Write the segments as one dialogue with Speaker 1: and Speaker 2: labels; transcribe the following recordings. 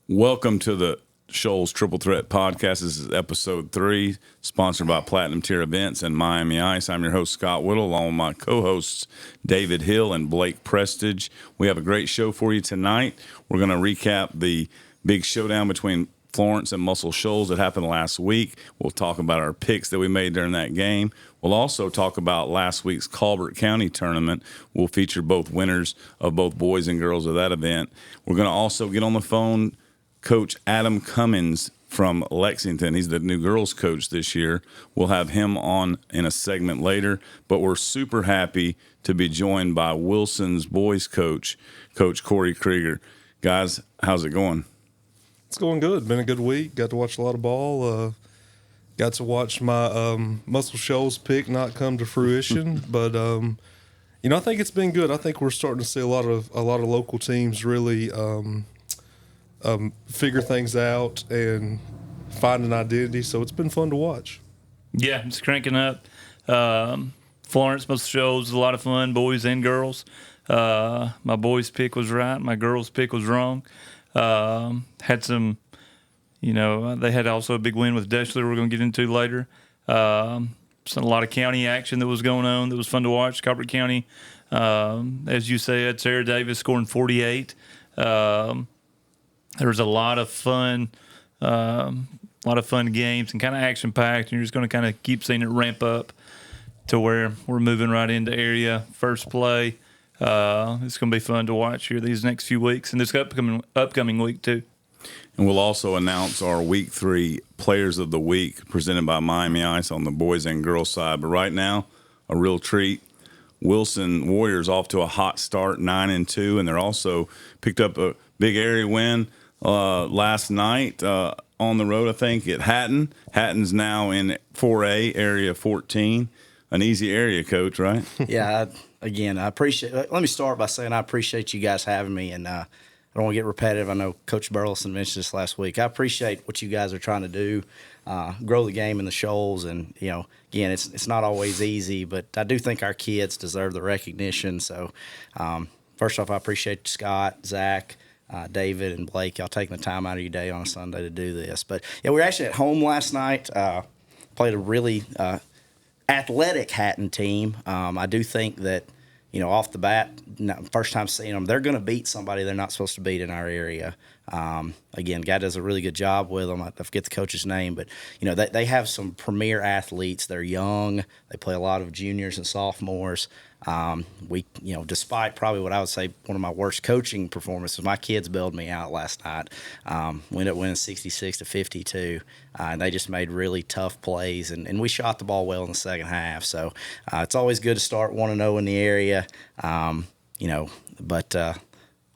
Speaker 1: Welcome to the Shoals Triple Threat Podcast. This is episode 3, sponsored by Platinum Tier Events and Miami Ice. I'm your host, Scott Whittle, along with my co-hosts, David Hill and Blake Prestige. We have a great show for you tonight. We're going to recap the big showdown between Florence and Muscle Shoals that happened last week. We'll talk about our picks that we made during that game. We'll also talk about last week's Colbert County tournament. We'll feature both winners of both boys and girls of that event. We're going to also get on the phone Coach Adam Cummins from Lexington. He's the new girls coach this year. We'll have him on in a segment later, but we're super happy to be joined by Wilson's boys coach, Coach Krieger. Guys, how's it going?
Speaker 2: It's going good. Been a good week. Got to watch a lot of ball. Got to watch my Muscle Shoals pick not come to fruition, but I think it's been good. I think we're starting to see a lot of local teams really figure things out and find an identity. So it's been fun to watch.
Speaker 3: Yeah, it's cranking up. Florence Muscle Shoals is a lot of fun, boys and girls. My boys' pick was right. My girls' pick was wrong. Had some, they had also a big win with Deshler we're going to get into later. A lot of county action that was going on that was fun to watch. Colbert County, as you said, Sarah Davis scoring 48. There was a lot of fun games and kind of action packed. And you're just going to kind of keep seeing it ramp up to where we're moving right into area first play. It's going to be fun to watch here these next few weeks and this upcoming week too.
Speaker 1: And we'll also announce our Week 3 Players of the Week presented by Miami Ice on the boys and girls side. But right now, a real treat. Wilson Warriors off to a hot start, 9-2, and they're also picked up a big area win last night on the road, I think, at Hatton. Hatton's now in 4A, Area 14. An easy area, Coach, right?
Speaker 4: Yeah, again, I appreciate – let me start by saying I appreciate you guys having me, and I don't want to get repetitive. I know Coach Burleson mentioned this last week. I appreciate what you guys are trying to do, grow the game in the Shoals. And, again, it's not always easy, but I do think our kids deserve the recognition. So, first off, I appreciate Scott, Zach, David, and Blake. Y'all taking the time out of your day on a Sunday to do this. But, yeah, we were actually at home last night, played a really athletic Hatton team. I do think that, off the bat, first time seeing them, they're going to beat somebody they're not supposed to beat in our area. Again, guy does a really good job with them. I forget the coach's name, but, they have some premier athletes. They're young. They play a lot of juniors and sophomores. Despite probably what I would say one of my worst coaching performances, my kids bailed me out last night. We ended up winning 66-52, and they just made really tough plays, and we shot the ball well in the second half. So it's always good to start 1-0 in the area, but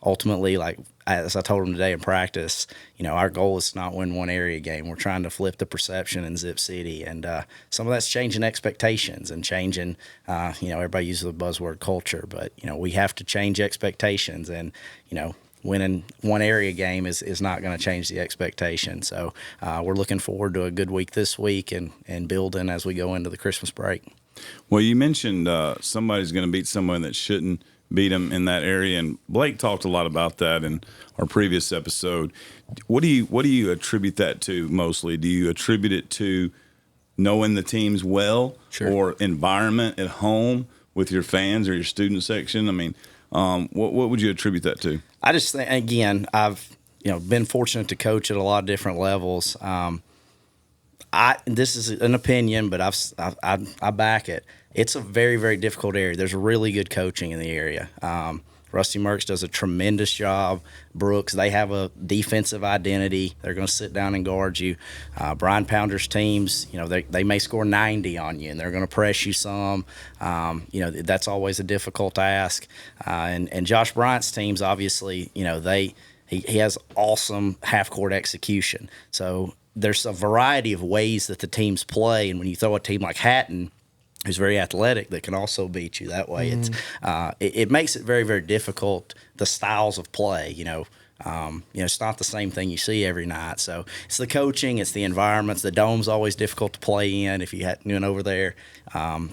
Speaker 4: ultimately, like as I told them today in practice, our goal is to not win one area game. We're trying to flip the perception in Zip City, and some of that's changing expectations and changing, everybody uses the buzzword culture, but, we have to change expectations, and, winning one area game is not going to change the expectation. So we're looking forward to a good week this week and building as we go into the Christmas break.
Speaker 1: Well, you mentioned somebody's going to beat someone that shouldn't beat them in that area, and Blake talked a lot about that in our previous episode. What do you attribute that to mostly? Do you attribute it to knowing the teams well,
Speaker 4: Sure,
Speaker 1: or environment at home with your fans or your student section? I mean, what would you attribute that to? I
Speaker 4: just think, again, I've been fortunate to coach at a lot of different levels. This is an opinion, but I back it. It's a very, very difficult area. There's really good coaching in the area. Rusty Merckx does a tremendous job. Brooks, they have a defensive identity. They're going to sit down and guard you. Brian Pounder's teams, they may score 90 on you, and they're going to press you some. That's always a difficult task. And Josh Bryant's teams, obviously, he has awesome half-court execution. So there's a variety of ways that the teams play, and when you throw a team like Hatton, who's very athletic, that can also beat you that way. It's it makes it very, very difficult, the styles of play. It's not the same thing you see every night. So it's the coaching, it's the environments. The dome's always difficult to play in if you hadn't been over there.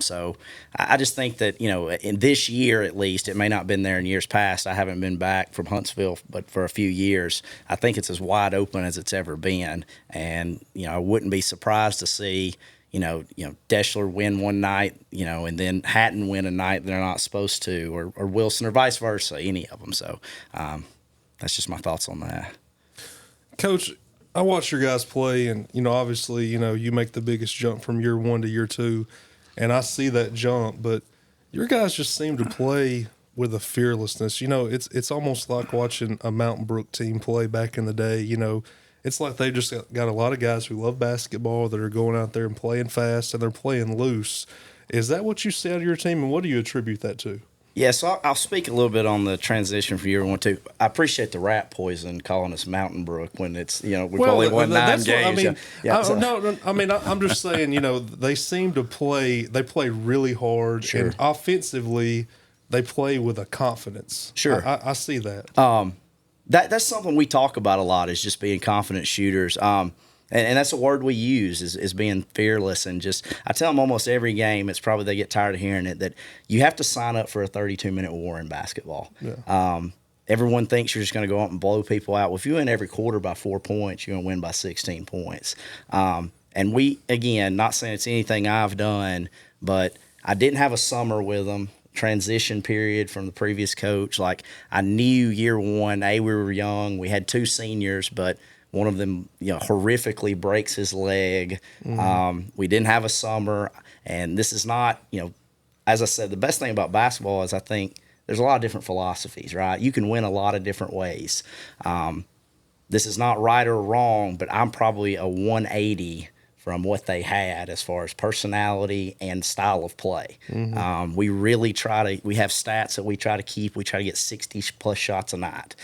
Speaker 4: So I just think that, in this year at least, it may not have been there in years past. I haven't been back from Huntsville, but for a few years, I think it's as wide open as it's ever been. And, I wouldn't be surprised to see, Deshler win one night, and then Hatton win a night they're not supposed to, or Wilson, or vice versa, any of them. So that's just my thoughts on that.
Speaker 2: Coach, I watch your guys play, and, obviously, you make the biggest jump from year 1 to year 2, and I see that jump, but your guys just seem to play with a fearlessness. It's almost like watching a Mountain Brook team play back in the day. It's like they just got a lot of guys who love basketball that are going out there and playing fast, and they're playing loose. Is that what you see out of your team, and what do you attribute that to?
Speaker 4: Yeah, so I'll speak a little bit on the transition from year 1 to. I appreciate the rat poison calling us Mountain Brook when it's we've only won 9 games.
Speaker 2: I'm just saying they seem to play. They play really hard,
Speaker 4: Sure.
Speaker 2: and offensively they play with a confidence.
Speaker 4: Sure,
Speaker 2: I see that.
Speaker 4: That's something we talk about a lot, is just being confident shooters. And that's a word we use, is being fearless. And just, I tell them almost every game, it's probably they get tired of hearing it, that you have to sign up for a 32-minute war in basketball. Yeah. Everyone thinks you're just going to go out and blow people out. Well, if you win every quarter by 4 points, you're going to win by 16 points. And we, again, not saying it's anything I've done, but I didn't have a summer with them. Transition period from the previous coach. Like, I knew year 1, we were young. We had 2 seniors, but one of them, horrifically breaks his leg. We didn't have a summer, and this is not, as I said, the best thing about basketball is I think there's a lot of different philosophies, right? You can win a lot of different ways. This is not right or wrong, but I'm probably a 180 from what they had as far as personality and style of play. We really we have stats that we try to keep. We try to get 60-plus shots a night.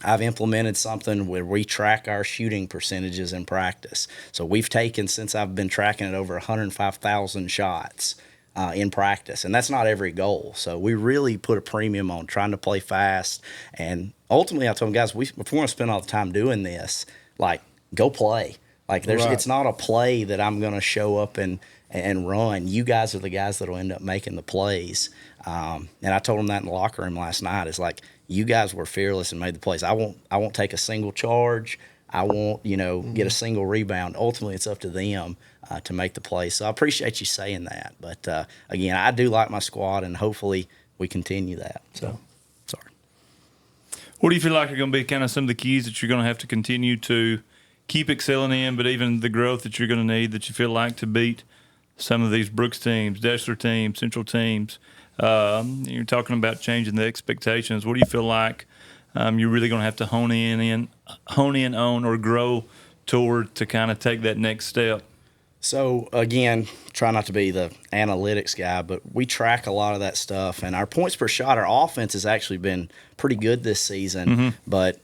Speaker 4: I've implemented something where we track our shooting percentages in practice. So we've taken, since I've been tracking it, over 105,000 shots in practice. And that's not every goal. So we really put a premium on trying to play fast. And ultimately, I told them, guys, if we want to spend all the time doing this, go play. It's not a play that I'm going to show up and run. You guys are the guys that will end up making the plays. And I told them that in the locker room last night. It's like, you guys were fearless and made the plays. I won't take a single charge. I won't, get a single rebound. Ultimately, it's up to them to make the plays. So I appreciate you saying that. But, again, I do like my squad, and hopefully we continue that. So, sorry.
Speaker 3: What do you feel like are going to be kind of some of the keys that you're going to have to continue to keep excelling in, but even the growth that you're going to need, that you feel like, to beat some of these Brooks teams, Deshler teams, Central teams? You're talking about changing the expectations. What do you feel like you're really going to have to hone in on or grow toward to kind of take that next step?
Speaker 4: So, again, try not to be the analytics guy, but we track a lot of that stuff. And our points per shot, our offense has actually been pretty good this season. But,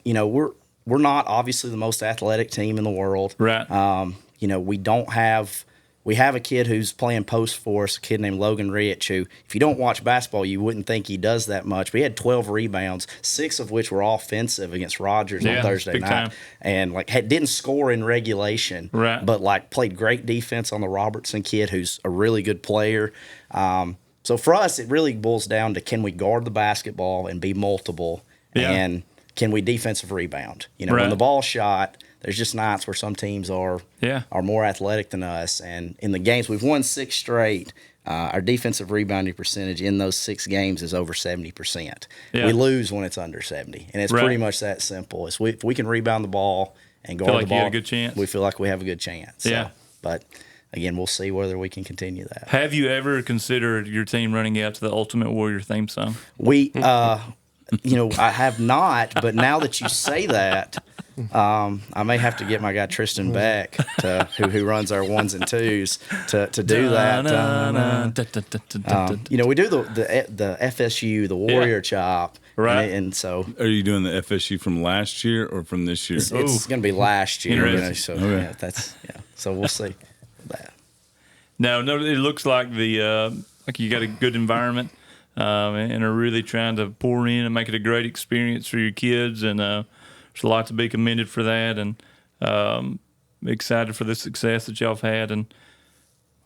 Speaker 4: we're not obviously the most athletic team in the world.
Speaker 3: Right.
Speaker 4: We have a kid who's playing post for us, a kid named Logan Rich, who, if you don't watch basketball, you wouldn't think he does that much. But he had 12 rebounds, 6 of which were offensive against Rogers on Thursday night.
Speaker 3: Time.
Speaker 4: And, didn't score in regulation,
Speaker 3: right,
Speaker 4: but, played great defense on the Robertson kid, who's a really good player. So for us, it really boils down to, can we guard the basketball and be multiple, and can we defensive rebound? When the ball's shot, there's just nights where some teams are more athletic than us. And in the games, we've won 6 straight. Our defensive rebounding percentage in those 6 games is over 70%. We lose when it's under 70. And it's pretty much that simple. If we can rebound the ball and guard the ball,
Speaker 3: you have a good chance.
Speaker 4: We feel like we have a good chance.
Speaker 3: Yeah.
Speaker 4: So, but, again, we'll see whether we can continue that.
Speaker 3: Have you ever considered your team running out to the Ultimate Warrior theme song?
Speaker 4: I have not, but now that you say that, I may have to get my guy Tristan Beck, who runs our 1s and 2s, to do that. We do the FSU, the Warrior chop,
Speaker 1: right?
Speaker 4: And so,
Speaker 1: are you doing the FSU from last year or from this year?
Speaker 4: It's going to be last year. So
Speaker 1: okay.
Speaker 4: So we'll see that.
Speaker 3: No, it looks like like you got a good environment. and are really trying to pour in and make it a great experience for your kids. And there's a lot to be commended for that. And excited for the success that y'all have had, and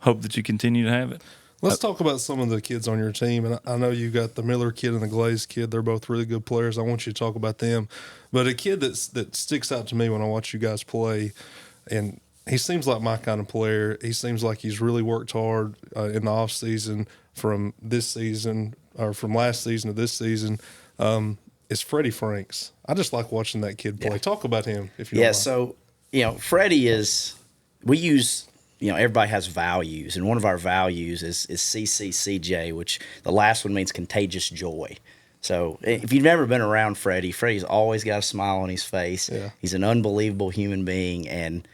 Speaker 3: hope that you continue to have it.
Speaker 2: Let's talk about some of the kids on your team. And I know you got the Miller kid and the Glaze kid. They're both really good players. I want you to talk about them. But a kid that sticks out to me when I watch you guys play, and he seems like my kind of player. He seems like he's really worked hard in the off season from this season, or from last season to this season. Is Freddie Franks. I just like watching that kid play. Yeah. Talk about him if you don't mind.
Speaker 4: So, Freddie is – we use – everybody has values, and one of our values is CCCJ, which the last one means contagious joy. So if you've never been around Freddie's always got a smile on his face. Yeah. He's an unbelievable human being, and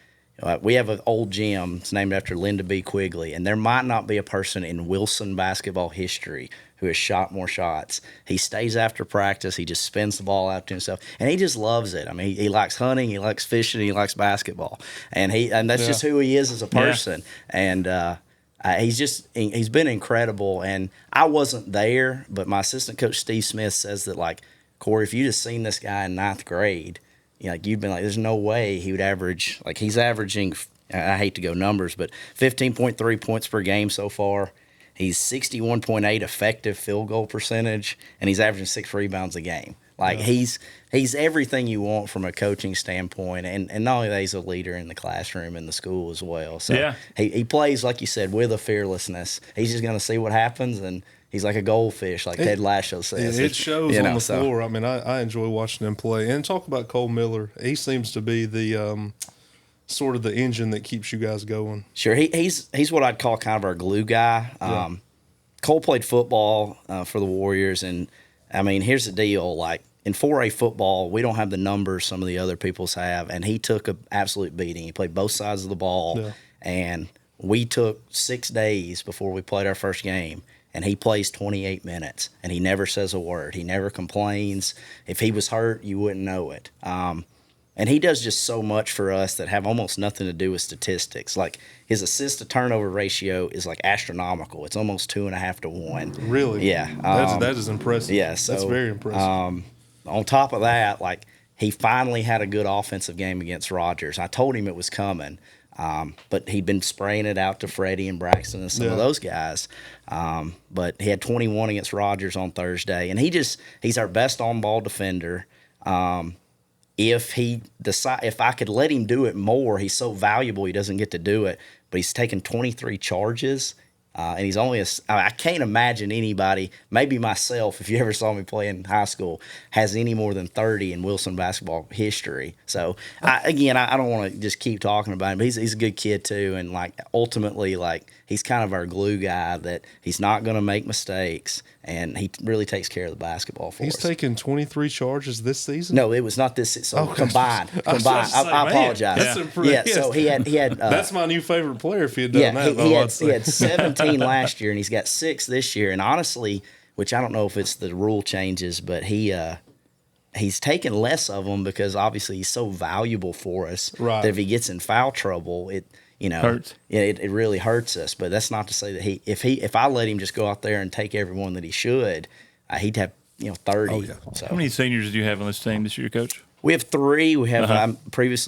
Speaker 4: we have an old gym. It's named after Linda B. Quigley, and there might not be a person in Wilson basketball history who has shot more shots. He stays after practice. He just spins the ball out to himself, and he just loves it. I mean, he likes hunting, he likes fishing, he likes basketball, and that's just who he is as a person. Yeah. And he's been incredible. And I wasn't there, but my assistant coach Steve Smith says that, like, Corey, if you just seen this guy in ninth grade, you'd been like, there's no way he would average, like he's averaging, I hate to go numbers, but 15.3 points per game so far. He's 61.8 effective field goal percentage, and he's averaging 6 rebounds a game. Like, he's everything you want from a coaching standpoint, and not only that, he's a leader in the classroom and the school as well. So he plays, like you said, with a fearlessness. He's just going to see what happens, and he's like a goldfish, like Ted Lasso says.
Speaker 2: It shows on the floor. I mean, I enjoy watching him play. And talk about Cole Miller. He seems to be the sort of the engine that keeps you guys going.
Speaker 4: Sure. He's what I'd call kind of our glue guy. Cole played football for the Warriors, and, I mean, here's the deal. Like, in 4A football, we don't have the numbers some of the other people's have, and he took an absolute beating. He played both sides of the ball, and we took 6 days before we played our first game. And he plays 28 minutes, and he never says a word. He never complains. If he was hurt, you wouldn't know it. And he does just so much for us that have almost nothing to do with statistics. Like, his assist-to-turnover ratio is, like, astronomical. It's almost 2.5 to 1.
Speaker 2: Really?
Speaker 4: Yeah.
Speaker 2: That is impressive.
Speaker 4: Yeah. So,
Speaker 2: that's very impressive.
Speaker 4: On top of that, like, he finally had a good offensive game against Rogers. I told him it was coming. But he'd been spraying it out to Freddie and Braxton and some of those guys. But he had 21 against Rogers on Thursday. And he's our best on-ball defender. If I could let him do it more, he's so valuable he doesn't get to do it. But he's taken 23 charges. And he's only I can't imagine anybody, maybe myself, if you ever saw me play in high school, has any more than 30 in Wilson basketball history. So, I don't want to just keep talking about him, but he's a good kid too. And, like, ultimately, like, he's kind of our glue guy that he's not going to make mistakes, and he really takes care of the basketball for us.
Speaker 2: He's taken 23 charges this season?
Speaker 4: No, it was not this season. So combined. I apologize.
Speaker 2: That's impressive.
Speaker 4: Yeah, so he had
Speaker 2: that's my new favorite player if he had done that.
Speaker 4: He had 17 last year, and he's got 6 this year. And honestly, which I don't know if it's the rule changes, but he's taken less of them because obviously he's so valuable for us that if he gets in foul trouble, it hurts. It really hurts us. But that's not to say that if I let him just go out there and take everyone that he should, he'd have 30.
Speaker 2: Oh, yeah.
Speaker 3: So. How many seniors do you have on this team this year, Coach?
Speaker 4: We have 3. We have I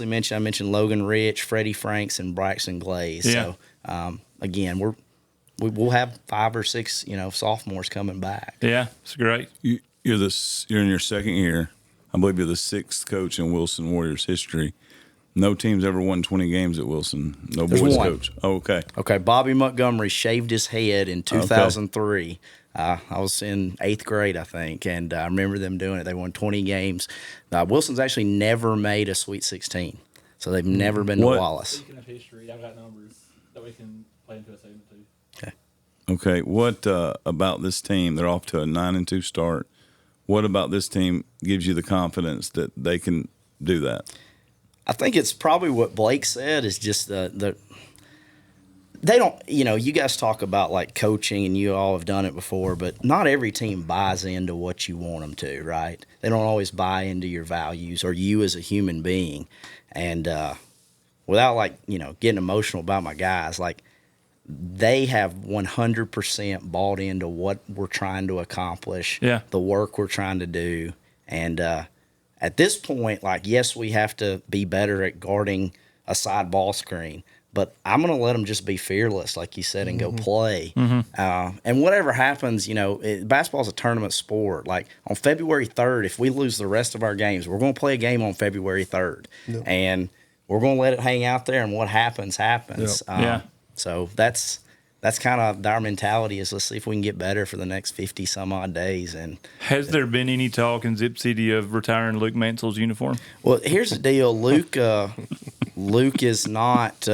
Speaker 4: mentioned Logan Rich, Freddie Franks, and Braxton Glaze.
Speaker 3: Yeah.
Speaker 4: So again, we'll have 5 or 6 sophomores coming back.
Speaker 3: Yeah, it's great.
Speaker 1: You're in your second year. I believe you're the 6th coach in Wilson Warriors history. No team's ever won 20 games at Wilson. No boys coach. Oh, okay.
Speaker 4: Okay. Bobby Montgomery shaved his head in 2003. I was in 8th grade, I think, and I remember them doing it. They won 20 games. Wilson's actually never made a Sweet 16, so they've never been to Wallace.
Speaker 3: Speaking of history, I've got numbers that we can play into a segment too.
Speaker 1: Okay. What about this team? They're off to a 9-2 start. What about this team gives you the confidence that they can do that?
Speaker 4: I think it's probably what Blake said is just they don't, you guys talk about, like, coaching, and you all have done it before, but not every team buys into what you want them to, right? They don't always buy into your values or you as a human being. And without, like, getting emotional about my guys, like, they have 100% bought into what we're trying to accomplish, the work we're trying to do. And at this point, like, yes, we have to be better at guarding a side ball screen, but I'm going to let them just be fearless, like you said, and go play. And whatever happens, basketball's a tournament sport. Like on February 3rd, if we lose the rest of our games, we're going to play a game on February 3rd. And we're going to let it hang out there, and what happens, happens. So that's kind of our mentality is let's see if we can get better for the next 50 some odd days. And
Speaker 3: has there been any talk in Zip City of retiring Luke Mansell's uniform?
Speaker 4: Well, here's the deal. Luke is not,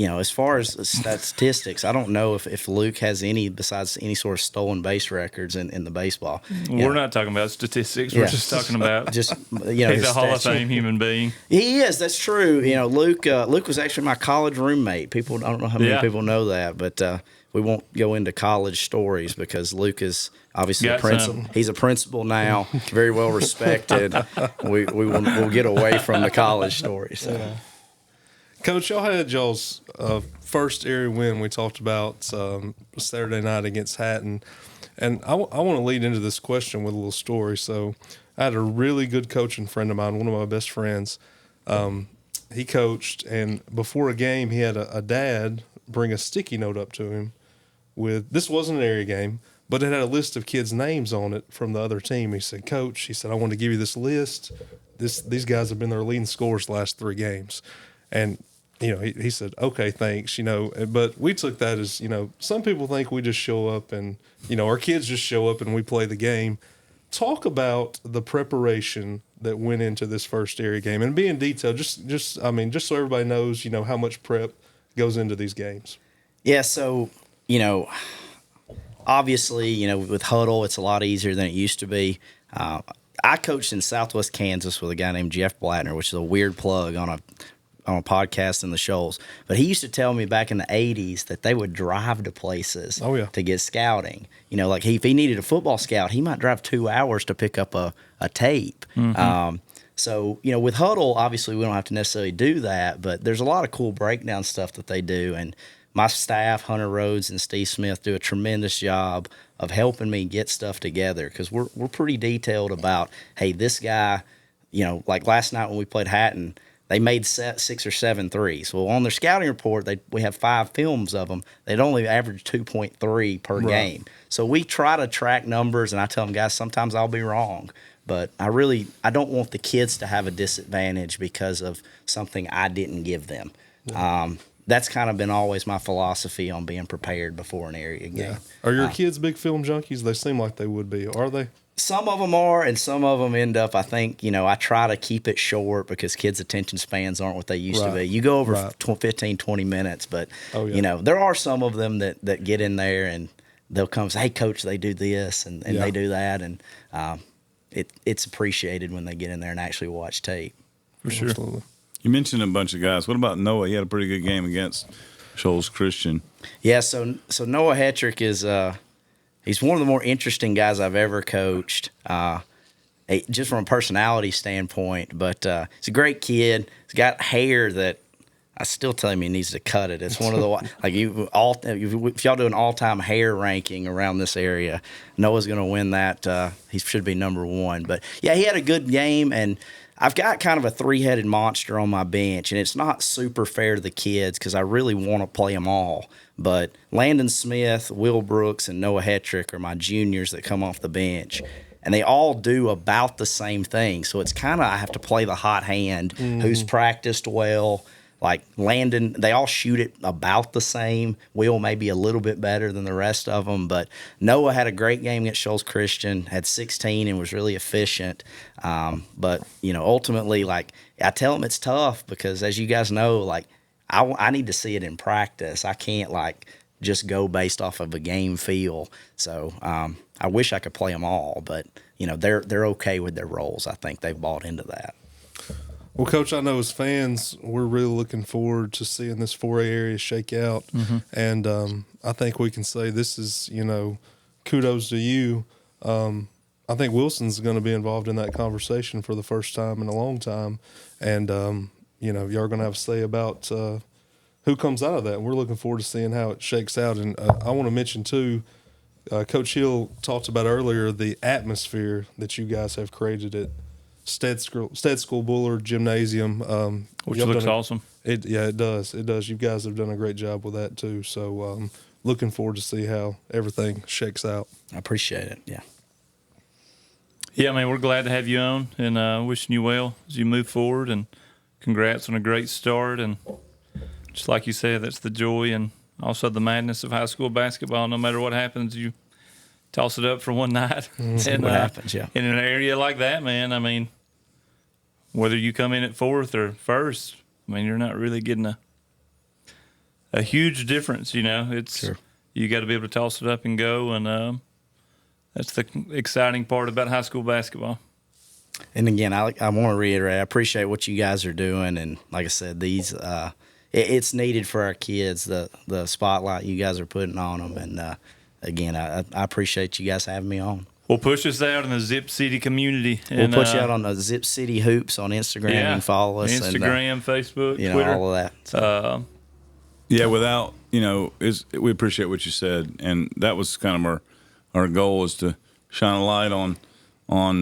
Speaker 4: as far as statistics, I don't know if Luke has any besides any sort of stolen base records in the baseball.
Speaker 3: We're not talking about statistics. We're just talking about
Speaker 4: he's
Speaker 3: a Hall of Fame human being.
Speaker 4: He is. That's true. Luke was actually my college roommate. I don't know how many people know that, but we won't go into college stories because Luke is obviously a principal. He's a principal now, very well respected. We'll get away from the college stories. So.
Speaker 2: Coach, y'all had y'all's first area win we talked about Saturday night against Hatton. And I want to lead into this question with a little story. So I had a really good coaching friend of mine, one of my best friends. He coached, and before a game, he had a dad bring a sticky note up to him with – this wasn't an area game, but it had a list of kids' names on it from the other team. He said, Coach, he said, I want to give you this list. These guys have been their leading scorers the last 3 games. And – he said, okay, thanks, but we took that as, some people think we just show up and, our kids just show up and we play the game. Talk about the preparation that went into this first area game and be in detail, just so everybody knows, how much prep goes into these games.
Speaker 4: Yeah. So, obviously, with huddle, it's a lot easier than it used to be. I coached in Southwest Kansas with a guy named Jeff Blattner, which is a weird plug on a podcast in the Shoals. But he used to tell me back in the 80s that they would drive to places to get scouting. Like if he needed a football scout, he might drive 2 hours to pick up a tape. So, with huddle, obviously we don't have to necessarily do that, but there's a lot of cool breakdown stuff that they do. And my staff, Hunter Rhodes and Steve Smith, do a tremendous job of helping me get stuff together because we're pretty detailed about, hey, this guy, like last night when we played Hatton, they made 6 or 7 threes. Well, on their scouting report, we have 5 films of them. They'd only average 2.3 per game. So we try to track numbers, and I tell them, guys, sometimes I'll be wrong. But I don't want the kids to have a disadvantage because of something I didn't give them. That's kind of been always my philosophy on being prepared before an area game.
Speaker 2: Yeah. Are your kids big film junkies? They seem like they would be. Are they?
Speaker 4: Some of them are, and some of them end up, I think, I try to keep it short because kids' attention spans aren't what they used to be. You go over 15, 20 minutes, but, there are some of them that get in there and they'll come and say, hey, Coach, they do this and they do that. And it's appreciated when they get in there and actually watch tape.
Speaker 3: For sure.
Speaker 2: Absolutely.
Speaker 1: You mentioned a bunch of guys. What about Noah? He had a pretty good game against Shoals Christian.
Speaker 4: Yeah, so Noah Hetrick is he's one of the more interesting guys I've ever coached, just from a personality standpoint. But he's a great kid. He's got hair that I still tell him he needs to cut it. It's one of the if y'all do an all-time hair ranking around this area, Noah's going to win that. He should be number 1. But yeah, he had a good game, and I've got kind of a 3-headed monster on my bench, and it's not super fair to the kids because I really want to play them all. But Landon Smith, Will Brooks, and Noah Hetrick are my juniors that come off the bench, and they all do about the same thing. So it's kind of I have to play the hot hand, who's practiced well. Like Landon, they all shoot it about the same. Will may be a little bit better than the rest of them, but Noah had a great game against Shoals Christian, had 16 and was really efficient. But, ultimately, like I tell them it's tough because as you guys know, like I need to see it in practice. I can't like just go based off of a game feel. So I wish I could play them all, but, they're okay with their roles. I think they've bought into that.
Speaker 2: Well, Coach, I know as fans, we're really looking forward to seeing this 4A area shake out. And I think we can say this is, kudos to you. I think Wilson's going to be involved in that conversation for the first time in a long time. And, y'all are going to have a say about who comes out of that. And we're looking forward to seeing how it shakes out. And I want to mention, too, Coach Hill talked about earlier the atmosphere that you guys have created at Stead School Bullard Gymnasium.
Speaker 3: Which looks awesome.
Speaker 2: It does. It does. You guys have done a great job with that, too. So looking forward to see how everything shakes out.
Speaker 4: I appreciate it. Yeah.
Speaker 3: Yeah, man, we're glad to have you on and wishing you well as you move forward. And congrats on a great start. And just like you said, that's the joy and also the madness of high school basketball. No matter what happens, you toss it up for one night.
Speaker 4: And what happens, yeah.
Speaker 3: In an area like that, man, I mean, whether you come in at fourth or first, I mean, you're not really getting a huge difference, you know. It's
Speaker 4: Sure.
Speaker 3: You got to be able to toss it up and go, and that's the exciting part about high school basketball.
Speaker 4: And again, I want to reiterate, I appreciate what you guys are doing, and like I said, these it's needed for our kids, the spotlight you guys are putting on them, and again, I appreciate you guys having me on.
Speaker 3: We'll push us out in the Zip City community.
Speaker 4: We'll put you out on the Zip City Hoops on Instagram.
Speaker 3: Yeah,
Speaker 4: and follow us.
Speaker 3: Instagram, Facebook,
Speaker 4: you know,
Speaker 3: Twitter.
Speaker 4: all of that. So.
Speaker 1: Yeah, without, you know, we appreciate what you said, and that was kind of our goal, is to shine a light on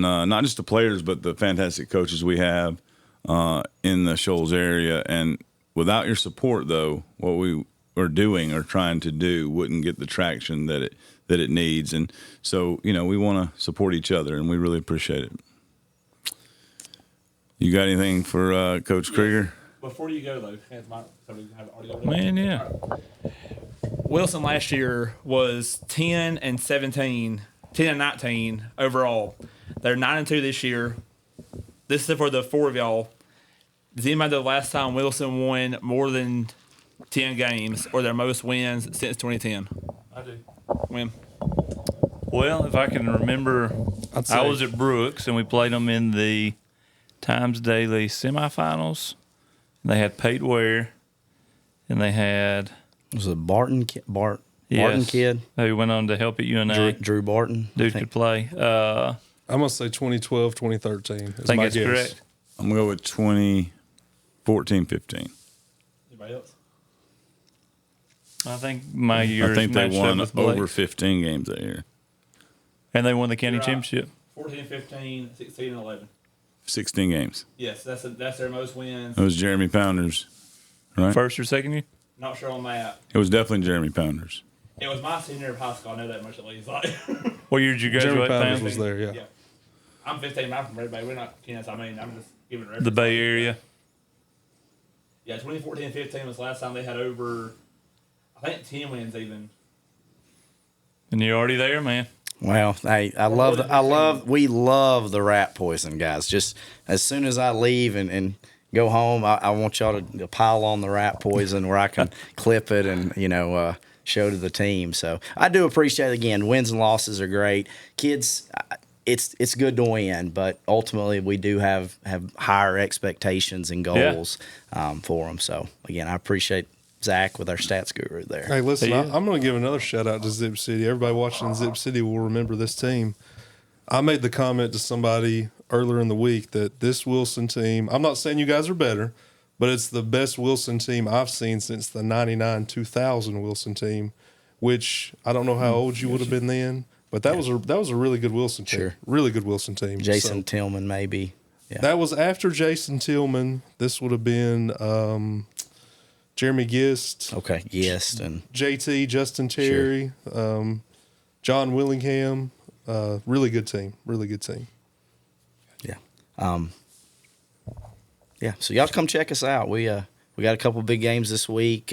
Speaker 1: not just the players but the fantastic coaches we have in the Shoals area. And without your support, though, what we are doing or trying to do wouldn't get the traction that it needs. And so, you know, we want to support each other, and we really appreciate it. You got anything for Coach Krieger?
Speaker 5: Before you go, though,
Speaker 3: Man, yeah.
Speaker 5: Wilson last year was 10 and 19 overall. They're 9-2 this year. This is for the four of y'all. Does anybody know the last time Wilson won more than 10 games or their most wins since 2010?
Speaker 3: I do.
Speaker 5: When?
Speaker 3: Well, if I can remember, I was at Brooks, and we played them in the Times Daily semifinals. They had Pate Ware, and they had
Speaker 4: Was it Barton
Speaker 3: yes,
Speaker 4: kid?
Speaker 3: Who went on to help at UNA.
Speaker 4: Drew Barton.
Speaker 3: Dude could play.
Speaker 2: I'm going to say 2012, 2013 is
Speaker 3: I think
Speaker 2: my
Speaker 3: that's
Speaker 2: guess.
Speaker 3: correct.
Speaker 1: I'm going to go with 2014, 15.
Speaker 5: Anybody else?
Speaker 3: I think my year.
Speaker 1: I think they
Speaker 3: matched up
Speaker 1: won
Speaker 3: with Blake.
Speaker 1: over 15 games that year.
Speaker 3: And they won the county
Speaker 5: You're right.
Speaker 3: championship.
Speaker 5: 14, 15, 16, and 11.
Speaker 1: 16 games.
Speaker 5: Yes, that's their most wins.
Speaker 1: It was Jeremy Pounders, right?
Speaker 3: First or second year?
Speaker 5: Not sure on that.
Speaker 1: It was definitely Jeremy Pounders.
Speaker 5: It was my senior year of high school. I know that much at least. Like,
Speaker 3: What year did you
Speaker 2: Jeremy
Speaker 3: graduate,
Speaker 2: Pounders
Speaker 3: Pam?
Speaker 2: was there, yeah.
Speaker 5: yeah. I'm 15. I'm from Red Bay. We're not Kansas. I mean, I'm just giving a reference.
Speaker 3: The Bay Area.
Speaker 5: Yeah, 2014 and 15 was the last time they had over, I think, 10 wins even.
Speaker 3: And you're already there, man.
Speaker 4: Well, we love the rat poison, guys. Just as soon as I leave and go home, I want y'all to pile on the rat poison where I can clip it and, you know, show to the team. So I do appreciate it. Again, wins and losses are great. Kids, it's good to win, but ultimately we do have higher expectations and goals for them. So, again, I appreciate Zach with our stats guru there.
Speaker 2: Hey, listen,
Speaker 3: Yeah.
Speaker 2: I'm going to give another shout out to Zip City. Everybody watching Zip City will remember this team. I made the comment to somebody earlier in the week that this Wilson team, I'm not saying you guys are better, but it's the best Wilson team I've seen since the 99-2000 Wilson team, which I don't know how old you would have been then, but that was a really good Wilson team.
Speaker 4: Sure.
Speaker 2: Really good Wilson team.
Speaker 4: Jason
Speaker 2: So,
Speaker 4: Tillman, maybe. Yeah.
Speaker 2: that was after Jason Tillman. This would have been Jeremy Gist.
Speaker 4: Okay, yes, and
Speaker 2: JT, Justin Terry, John Willingham. Really good team. Really good team.
Speaker 4: yeah, yeah. So y'all come check us out. We got a couple big games this week.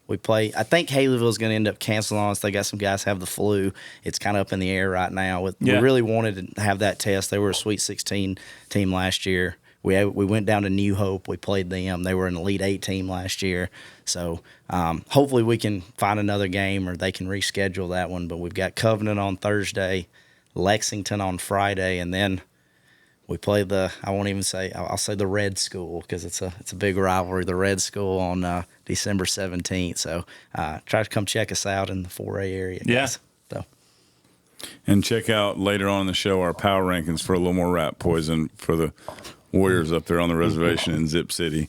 Speaker 4: We play. I think Haleyville's going to end up canceling on us. They got some guys have the flu. It's kind of up in the air right now. We really wanted to have that test. They were a Sweet 16 team last year. We went down to New Hope. We played them. They were an Elite 8 team last year. So hopefully we can find another game or they can reschedule that one. But we've got Covenant on Thursday, Lexington on Friday, and then we play I'll say the Red School because it's a big rivalry, the Red School on December 17th. So try to come check us out in the 4A area.
Speaker 3: Yeah.
Speaker 4: Guys. So.
Speaker 1: And check out later on in the show our power rankings for a little more rat poison for the Warriors up there on the reservation in Zip City.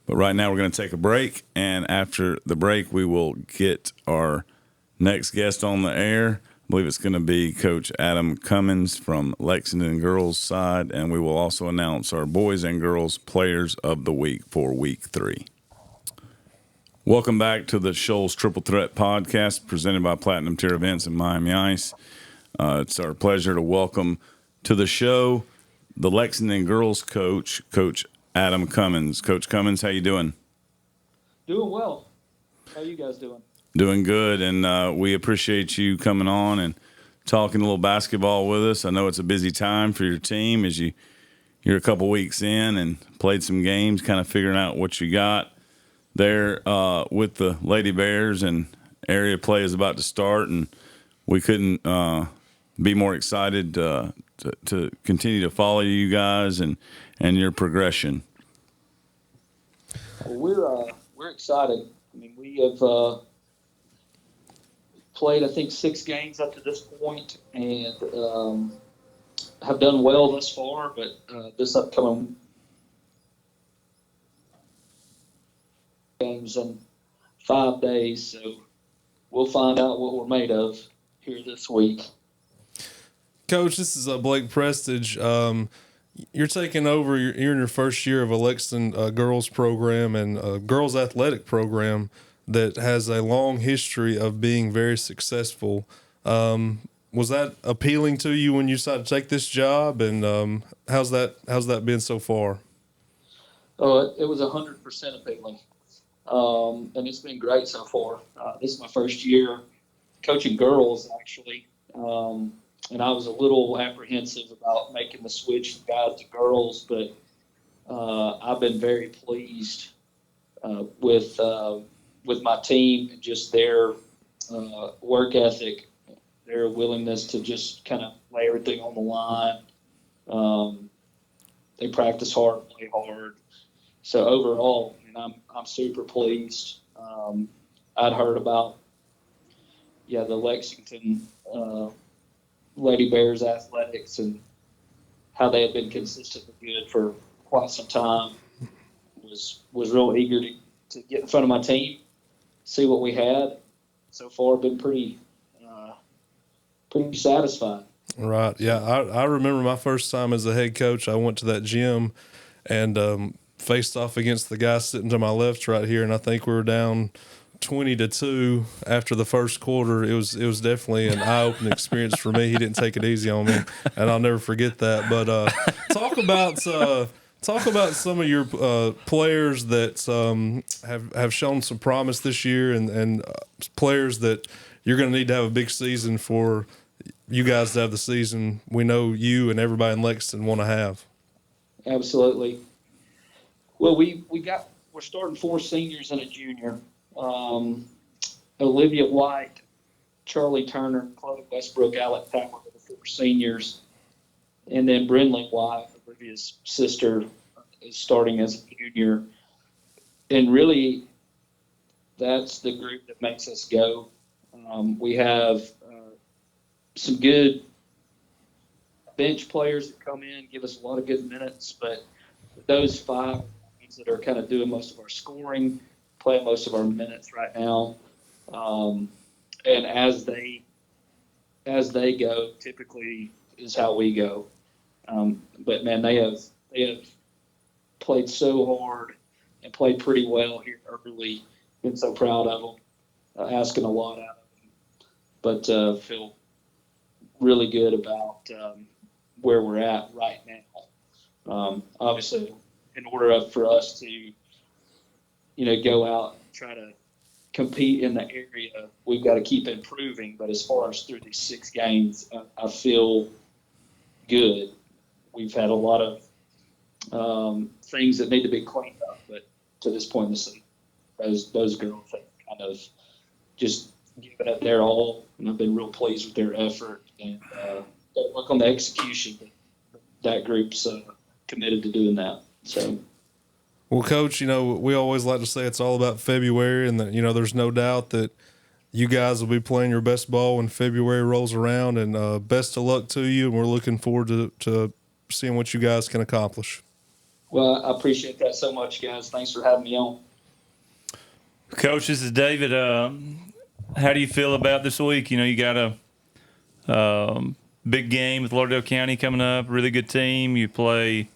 Speaker 1: But right now we're going to take a break, and after the break we will get our next guest on the air. I believe it's going to be Coach Adam Cummins from Lexington girls side, and we will also announce our boys and girls players of the week for week 3. Welcome back to the Shoals Triple Threat podcast presented by Platinum Tier Events and Miami Ice. It's our pleasure to welcome to the show the Lexington girls coach, Coach Adam Cummins. Coach Cummins, how you doing?
Speaker 6: Doing well. How you guys doing?
Speaker 1: Doing good, and we appreciate you coming on and talking a little basketball with us. I know it's a busy time for your team as you're a couple weeks in and played some games, kind of figuring out what you got there with the Lady Bears, and area play is about to start, and we couldn't be more excited to continue to follow you guys and your progression.
Speaker 6: Well, we're excited. I mean, we have played, I think, 6 games up to this point, and have done well thus far. But this upcoming games in 5 days, so we'll find out what we're made of here this week.
Speaker 2: Coach, this is Blake Prestige. You're taking over. You're in your first year of a Lexington girls program and a girls athletic program that has a long history of being very successful. Was that appealing to you when you decided to take this job? And how's that been so far?
Speaker 6: Oh, it was 100% appealing, and it's been great so far. This is my first year coaching girls, actually. And I was a little apprehensive about making the switch from guys to girls, but I've been very pleased with my team and just their work ethic, their willingness to just kind of lay everything on the line. They practice hard, play hard. So overall, I mean, I'm super pleased. I'd heard about the Lexington Lady Bears athletics and how they had been consistently good for quite some time. Was real eager to get in front of my team, see what we had. So far, been pretty satisfied.
Speaker 2: Right. Yeah. I remember my first time as a head coach. I went to that gym and faced off against the guy sitting to my left right here, and I think we were down 20-2 after the first quarter. It was definitely an eye-opening experience for me. He didn't take it easy on me, and I'll never forget that. But talk about some of your players that have shown some promise this year, and players that you're going to need to have a big season for you guys to have the season we know you and everybody in Lexington want to have.
Speaker 6: Absolutely. Well, we're starting 4 seniors and a junior. Olivia White, Charlie Turner, Chloe Westbrook, Alec Power are the 4 seniors. And then Brindley White, Olivia's sister, is starting as a junior. And really, that's the group that makes us go. We have some good bench players that come in, give us a lot of good minutes, but those 5 that are kind of doing most of our scoring, playing most of our minutes right now. And as they go, typically is how we go. But man, they have played so hard and played pretty well here early. Been so proud of them, asking a lot out of them, but feel really good about where we're at right now. Obviously, in order for us to go out and try to compete in the area, we've got to keep improving. But as far as through these 6 games, I feel good. We've had a lot of things that need to be cleaned up, but to this point in the season, those girls have kind of just given it their all, and I've been real pleased with their effort. And don't work on the execution, but that group's committed to doing that. So.
Speaker 2: Well, Coach, we always like to say it's all about February, and that, there's no doubt that you guys will be playing your best ball when February rolls around, and best of luck to you, and we're looking forward to seeing what you guys can accomplish.
Speaker 6: Well, I appreciate that so much, guys. Thanks for having me on.
Speaker 3: Coach, this is David. How do you feel about this week? You know, you got a big game with Lauderdale County coming up, really good team. You play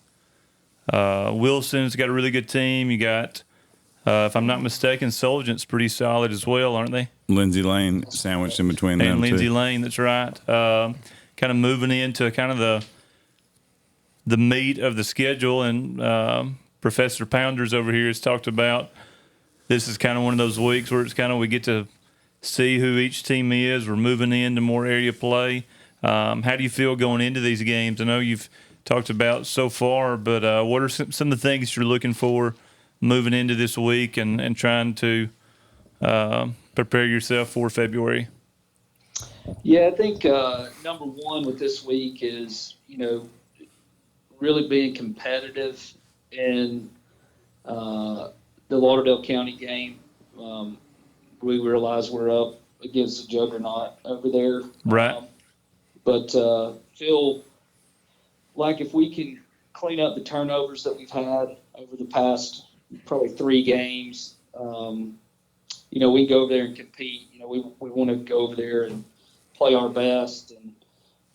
Speaker 3: Wilson's got a really good team. You got, if I'm not mistaken, Solgent's pretty solid as well, aren't they?
Speaker 1: Lindsay Lane sandwiched in between them
Speaker 3: And Lindsay
Speaker 1: too.
Speaker 3: Lane, that's right. Kind of moving into kind of the meat of the schedule, and Professor Pounders over here has talked about this is kind of one of those weeks where it's kind of we get to see who each team is. We're moving into more area play. How do you feel going into these games? I know you've talked about so far, but what are some of the things you're looking for moving into this week and trying to prepare yourself for February?
Speaker 6: Yeah, I think number one with this week is, really being competitive in the Lauderdale County game. We realize we're up against a juggernaut over there.
Speaker 3: Right.
Speaker 6: But feel like if we can clean up the turnovers that we've had over the past probably 3 games, we can go over there and compete. We want to go over there and play our best and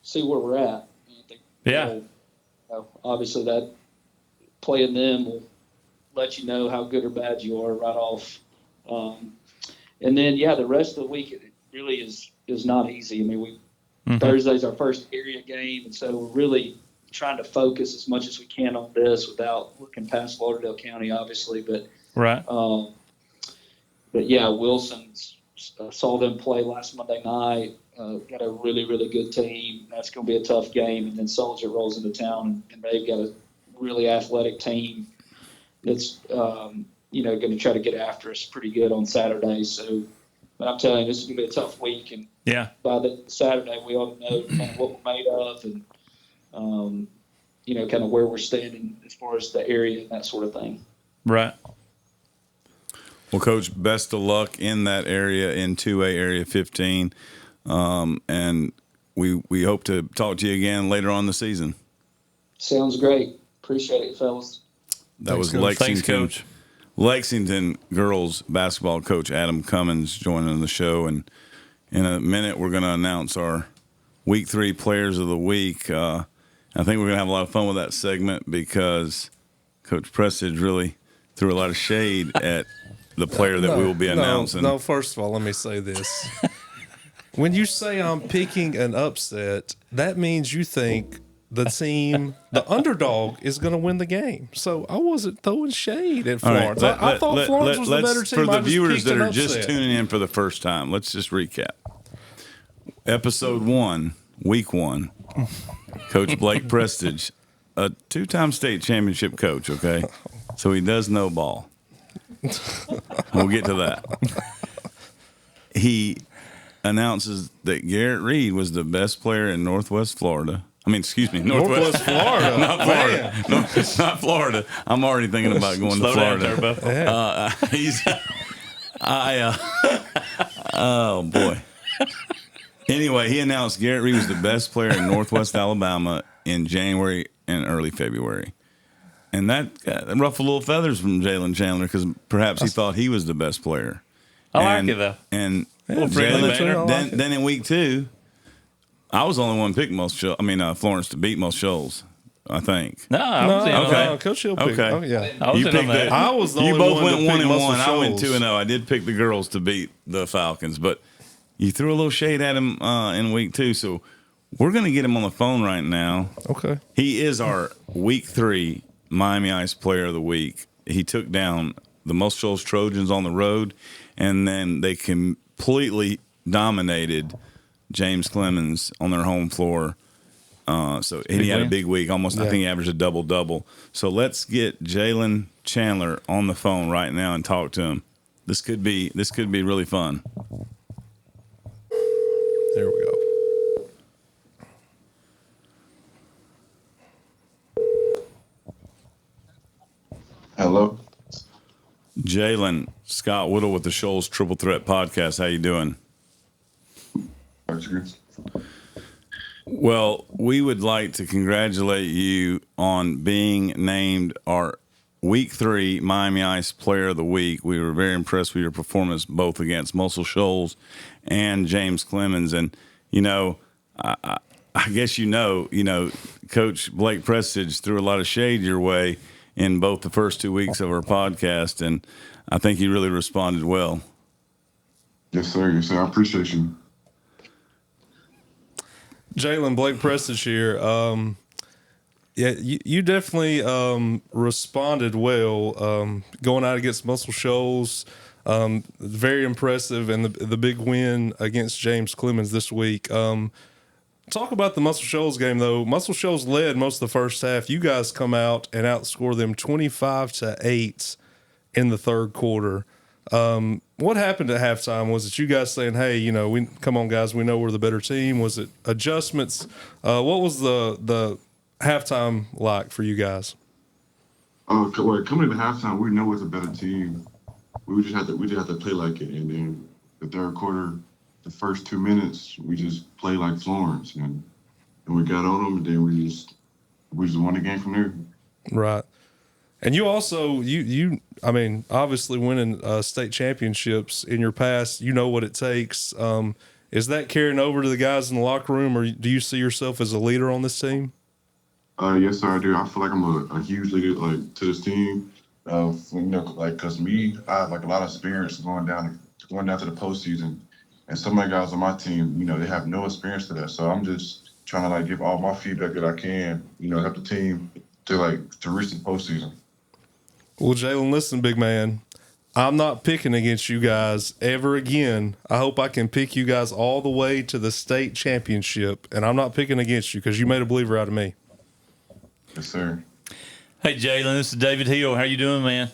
Speaker 6: see where we're at. I think,
Speaker 3: Yeah.
Speaker 6: Obviously that playing them will let you know how good or bad you are right off. And then, the rest of the week, it really is not easy. I mean, Thursday's our first area game, and so we're really trying to focus as much as we can on this without looking past Lauderdale County, obviously. But
Speaker 3: Right.
Speaker 6: Wilson's saw them play last Monday night. Got a really, really good team. That's going to be a tough game. And then Soldier rolls into town, and they've got a really athletic team that's going to try to get after us pretty good on Saturday. So, but I'm telling you, this is going to be a tough week, and by the Saturday we ought to know kind of what we're made of, and kind of where we're standing as far as the area and that sort of thing.
Speaker 3: Right.
Speaker 1: Well, Coach, best of luck in that area, in 2A Area 15. And we hope to talk to you again later on in the season.
Speaker 6: Sounds great. Appreciate it, fellas.
Speaker 1: That was
Speaker 3: Coach.
Speaker 1: Lexington.
Speaker 3: Thanks, Coach.
Speaker 1: Lexington girls basketball coach Adam Cummins joining the show. And in a minute, we're going to announce our Week 3 Players of the Week. I think we're going to have a lot of fun with that segment because Coach Prestage really threw a lot of shade at the player that we will be announcing.
Speaker 2: No, first of all, let me say this. When you say I'm picking an upset, that means you think the team, the underdog, is going to win the game. So I wasn't throwing shade at Florence. I thought Florence was the better team.
Speaker 1: For the
Speaker 2: I just
Speaker 1: viewers
Speaker 2: picked
Speaker 1: that
Speaker 2: an
Speaker 1: are just
Speaker 2: upset.
Speaker 1: tuning in for the first time, let's just recap. Episode 1, Week 1, Coach Blake Prestige, a 2-time state championship coach, okay? So he does know ball. We'll get to that. He announces that Garrett Reed was the best player in Northwest Florida.
Speaker 2: Northwest Florida.
Speaker 1: Not Florida. No, it's not Florida. I'm already thinking about going
Speaker 3: Slow
Speaker 1: to
Speaker 3: down,
Speaker 1: Florida.
Speaker 3: Turbo.
Speaker 1: Oh, boy. Anyway, he announced Garrett Reed was the best player in Northwest Alabama in January and early February. And that ruffled little feathers from Jaylen Chandler because perhaps he thought he was the best player.
Speaker 3: I like it, though.
Speaker 1: And
Speaker 3: friendly banter.
Speaker 1: then in Week 2, I was the only one picking Florence to beat most Shoals, I think.
Speaker 3: No, I was in on
Speaker 1: okay.
Speaker 3: that.
Speaker 2: Coach Hill picked.
Speaker 1: Okay.
Speaker 2: Oh, yeah.
Speaker 3: I was in on that.
Speaker 2: I was the
Speaker 1: You
Speaker 2: only
Speaker 1: both
Speaker 2: one
Speaker 1: went
Speaker 2: to pick
Speaker 1: 1-1.
Speaker 2: Muscle
Speaker 1: I went
Speaker 2: Shoals.
Speaker 1: 2-0. I did pick the girls to beat the Falcons, but you threw a little shade at him in Week 2, so we're going to get him on the phone right now.
Speaker 2: Okay.
Speaker 1: He is our Week 3 Miami Ice Player of the Week. He took down the Most Shoals Trojans on the road, and then they completely dominated James Clemens on their home floor. So he had a big week. I think he averaged a double-double. So let's get Jaylen Chandler on the phone right now and talk to him. This could be really fun.
Speaker 2: There we go.
Speaker 7: Hello.
Speaker 1: Jalen, Scott Whittle with the Shoals Triple Threat Podcast. How you doing?
Speaker 7: That's good.
Speaker 1: Well, we would like to congratulate you on being named our Week 3 Miami Ice Player of the Week. We were very impressed with your performance both against Muscle Shoals and James Clemens. And, I guess Coach Blake Prestige threw a lot of shade your way in both the first 2 weeks of our podcast, and I think you really responded well.
Speaker 7: Yes, sir. Yes, sir. I appreciate you.
Speaker 2: Jalen, Blake Prestige here. You definitely responded well going out against Muscle Shoals. Very impressive, and the big win against James Clemens this week. Talk about the Muscle Shoals game, though. Muscle Shoals led most of the first half. You guys come out and outscore them 25-8 in the third quarter. What happened at halftime? Was it you guys saying, "Hey, come on, guys, we know we're the better team"? Was it adjustments? What was the halftime like for you guys?
Speaker 7: Well, coming into halftime, we know it's a better team. We just have to play like it, and then the third quarter, the first 2 minutes, we just played like Florence, and we got on them, and then we just won the game from there.
Speaker 2: Right. And you also, obviously winning state championships in your past, you know what it takes. Is that carrying over to the guys in the locker room, or do you see yourself as a leader on this team?
Speaker 7: Yes, sir, I do. I feel like I'm a huge leader, to this team. Because I have a lot of experience going down to the postseason, and some of the guys on my team, they have no experience to that. So I'm just trying to give all my feedback that I can, help the team to reach the postseason.
Speaker 2: Well, Jalen, listen, big man, I'm not picking against you guys ever again. I hope I can pick you guys all the way to the state championship, and I'm not picking against you because you made a believer out of me.
Speaker 7: Yes, sir.
Speaker 3: Hey, Jalen, this is David Hill. How you doing, man?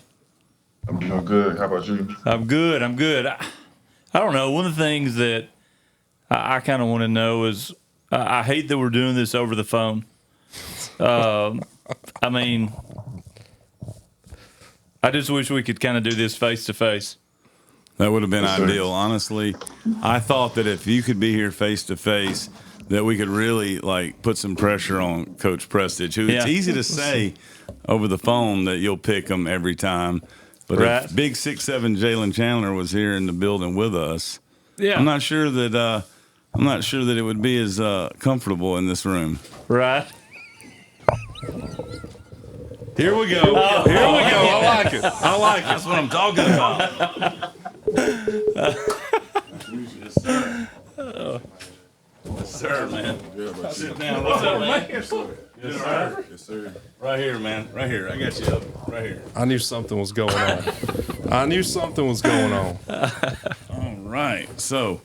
Speaker 7: I'm doing good. How about you?
Speaker 3: I'm good. I don't know. One of the things that I kind of want to know is I hate that we're doing this over the phone. I just wish we could kind of do this face to face.
Speaker 1: That would have been
Speaker 7: Yes, sir.
Speaker 1: ideal. Honestly, I thought that if you could be here face to face, that we could really put some pressure on Coach Prestige, who it's easy to say over the phone that you'll pick him every time. But if big 6'7" Jaylen Chandler was here in the building with us, I'm not sure that it would be as comfortable in this room.
Speaker 3: Right.
Speaker 2: Here we go. Here we go. I like it.
Speaker 1: That's what I'm talking about. Yes, sir, man. Sit down. What's up, man? Yes, sir. Yes, sir. Right here, man. Right here. I got you up. Right here.
Speaker 2: I knew something was going on.
Speaker 1: All right. So,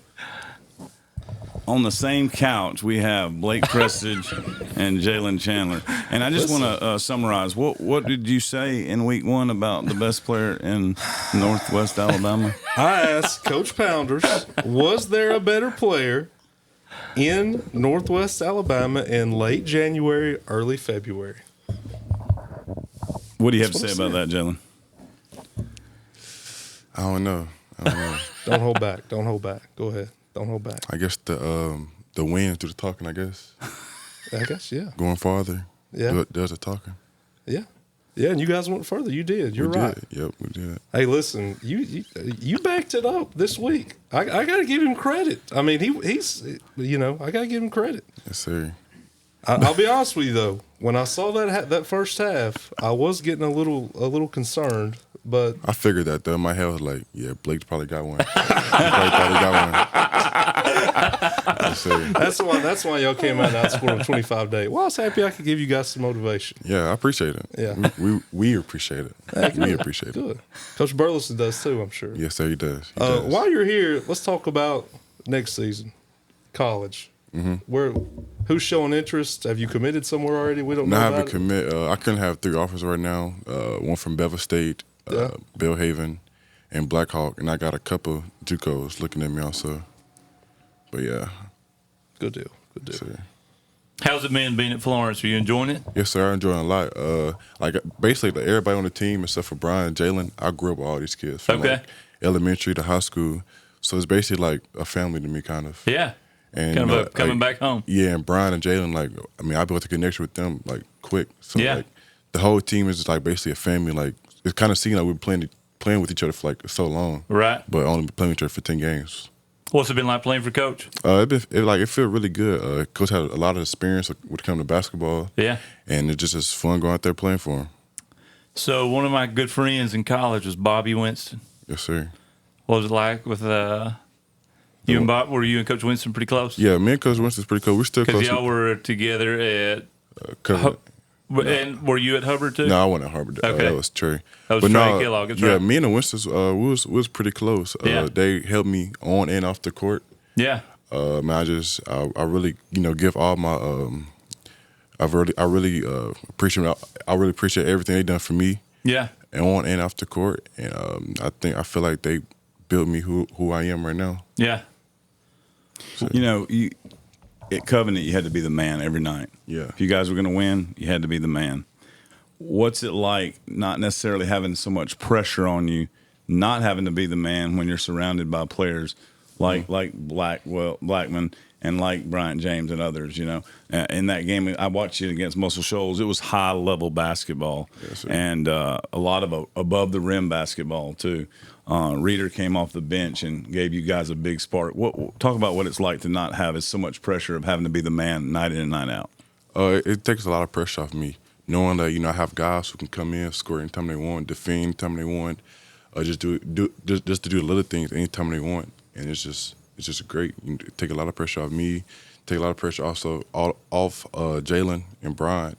Speaker 1: on the same couch, we have Blake Prestige and Jaylen Chandler. And I just want to summarize. What did you say in week 1 about the best player in Northwest Alabama?
Speaker 2: I asked Coach Pounders, was there a better player in Northwest Alabama in late January, early February?
Speaker 1: What do you have to say about that, Jalen?
Speaker 8: I don't know.
Speaker 2: Don't hold back. Go ahead. Don't hold back.
Speaker 8: I guess the wind through the talking, I guess.
Speaker 2: I guess, yeah.
Speaker 8: Going farther.
Speaker 2: Yeah.
Speaker 8: Does the talking.
Speaker 2: Yeah. Yeah, and you guys went further. You did. You're right.
Speaker 8: Yep, we did.
Speaker 2: Hey, listen, you backed it up this week. I got to give him credit. I mean, he's I got to give him credit.
Speaker 8: Yes, sir.
Speaker 2: I'll be honest with you though. When I saw that first half, I was getting a little concerned. But
Speaker 8: I figured that though. In my head was like, yeah, Blake probably got one. He probably thought he got one. Yes, sir.
Speaker 2: That's why y'all came out and outscored them 25-8. Well, I was happy I could give you guys some motivation.
Speaker 8: Yeah, I appreciate it.
Speaker 2: Yeah.
Speaker 8: We appreciate it. We appreciate it.
Speaker 2: Good. Coach Burleson does too, I'm sure.
Speaker 8: Yes, sir, he does. He does.
Speaker 2: While you're here, let's talk about next season, college. Mm-hmm. Who's showing interest? Have you committed somewhere already? We don't know.
Speaker 8: I
Speaker 2: about
Speaker 8: haven't commit. I couldn't have 3 offers right now. One from Bevel State, Belhaven, and Blackhawk, and I got a couple JUCOs looking at me also. But yeah.
Speaker 2: Good deal.
Speaker 8: Sir.
Speaker 3: How's it been being at Florence? Are you enjoying it?
Speaker 8: Yes, sir. I'm enjoying it a lot. Basically, everybody on the team except for Brian and Jalen, I grew up with all these kids from elementary to high school. So it's basically like a family to me, kind of.
Speaker 3: Yeah.
Speaker 8: And
Speaker 3: coming back home.
Speaker 8: Yeah, and Brian and Jalen, like, I mean, I built a connection with them like quick. So
Speaker 3: Yeah.
Speaker 8: like the whole team is just like basically a family. Like it's kind of seemed like we've been playing with each other for like so long,
Speaker 3: Right.
Speaker 8: but only playing with each other for 10 games.
Speaker 3: What's it been like playing for Coach?
Speaker 8: It felt really good. Coach had a lot of experience when it comes to basketball.
Speaker 3: Yeah.
Speaker 8: And it's just fun going out there playing for him.
Speaker 3: So one of my good friends in college was Bobby Winston.
Speaker 8: Yes, sir.
Speaker 3: What was it like with you and Bob? Were you and Coach Winston pretty close?
Speaker 8: Yeah, me and Coach Winston's pretty close. We're still
Speaker 3: Because
Speaker 8: close.
Speaker 3: y'all were together at and were you at Hubbard too?
Speaker 8: No, I went at Harvard.
Speaker 3: Okay.
Speaker 8: That was Trey.
Speaker 3: That was Trey Kellogg. That's
Speaker 8: yeah,
Speaker 3: right.
Speaker 8: me and the Winstons, we was pretty close.
Speaker 3: Yeah.
Speaker 8: They helped me on and off the court.
Speaker 3: Yeah.
Speaker 8: Man, I really, give all my, I really appreciate everything they done for me.
Speaker 3: Yeah.
Speaker 8: And on and off the court. And I feel like they built me who I am right now.
Speaker 3: Yeah.
Speaker 8: So,
Speaker 1: At Covenant, you had to be the man every night.
Speaker 8: Yeah.
Speaker 1: If you guys were going to win, you had to be the man. What's it like not necessarily having so much pressure on you, not having to be the man when you're surrounded by players like Blackman and like Bryant James and others, In that game, I watched it against Muscle Shoals. It was high-level basketball,
Speaker 8: yes,
Speaker 1: and a lot of above-the-rim basketball, too. Reader came off the bench and gave you guys a big spark. Talk about what it's like to not have so much pressure of having to be the man night in and night out.
Speaker 8: It takes a lot of pressure off me, knowing that I have guys who can come in, score anytime they want, defend anytime they want, just to do the little things anytime they want, and it's just great. Take a lot of pressure off me, take a lot of pressure also off Jalen and Brian,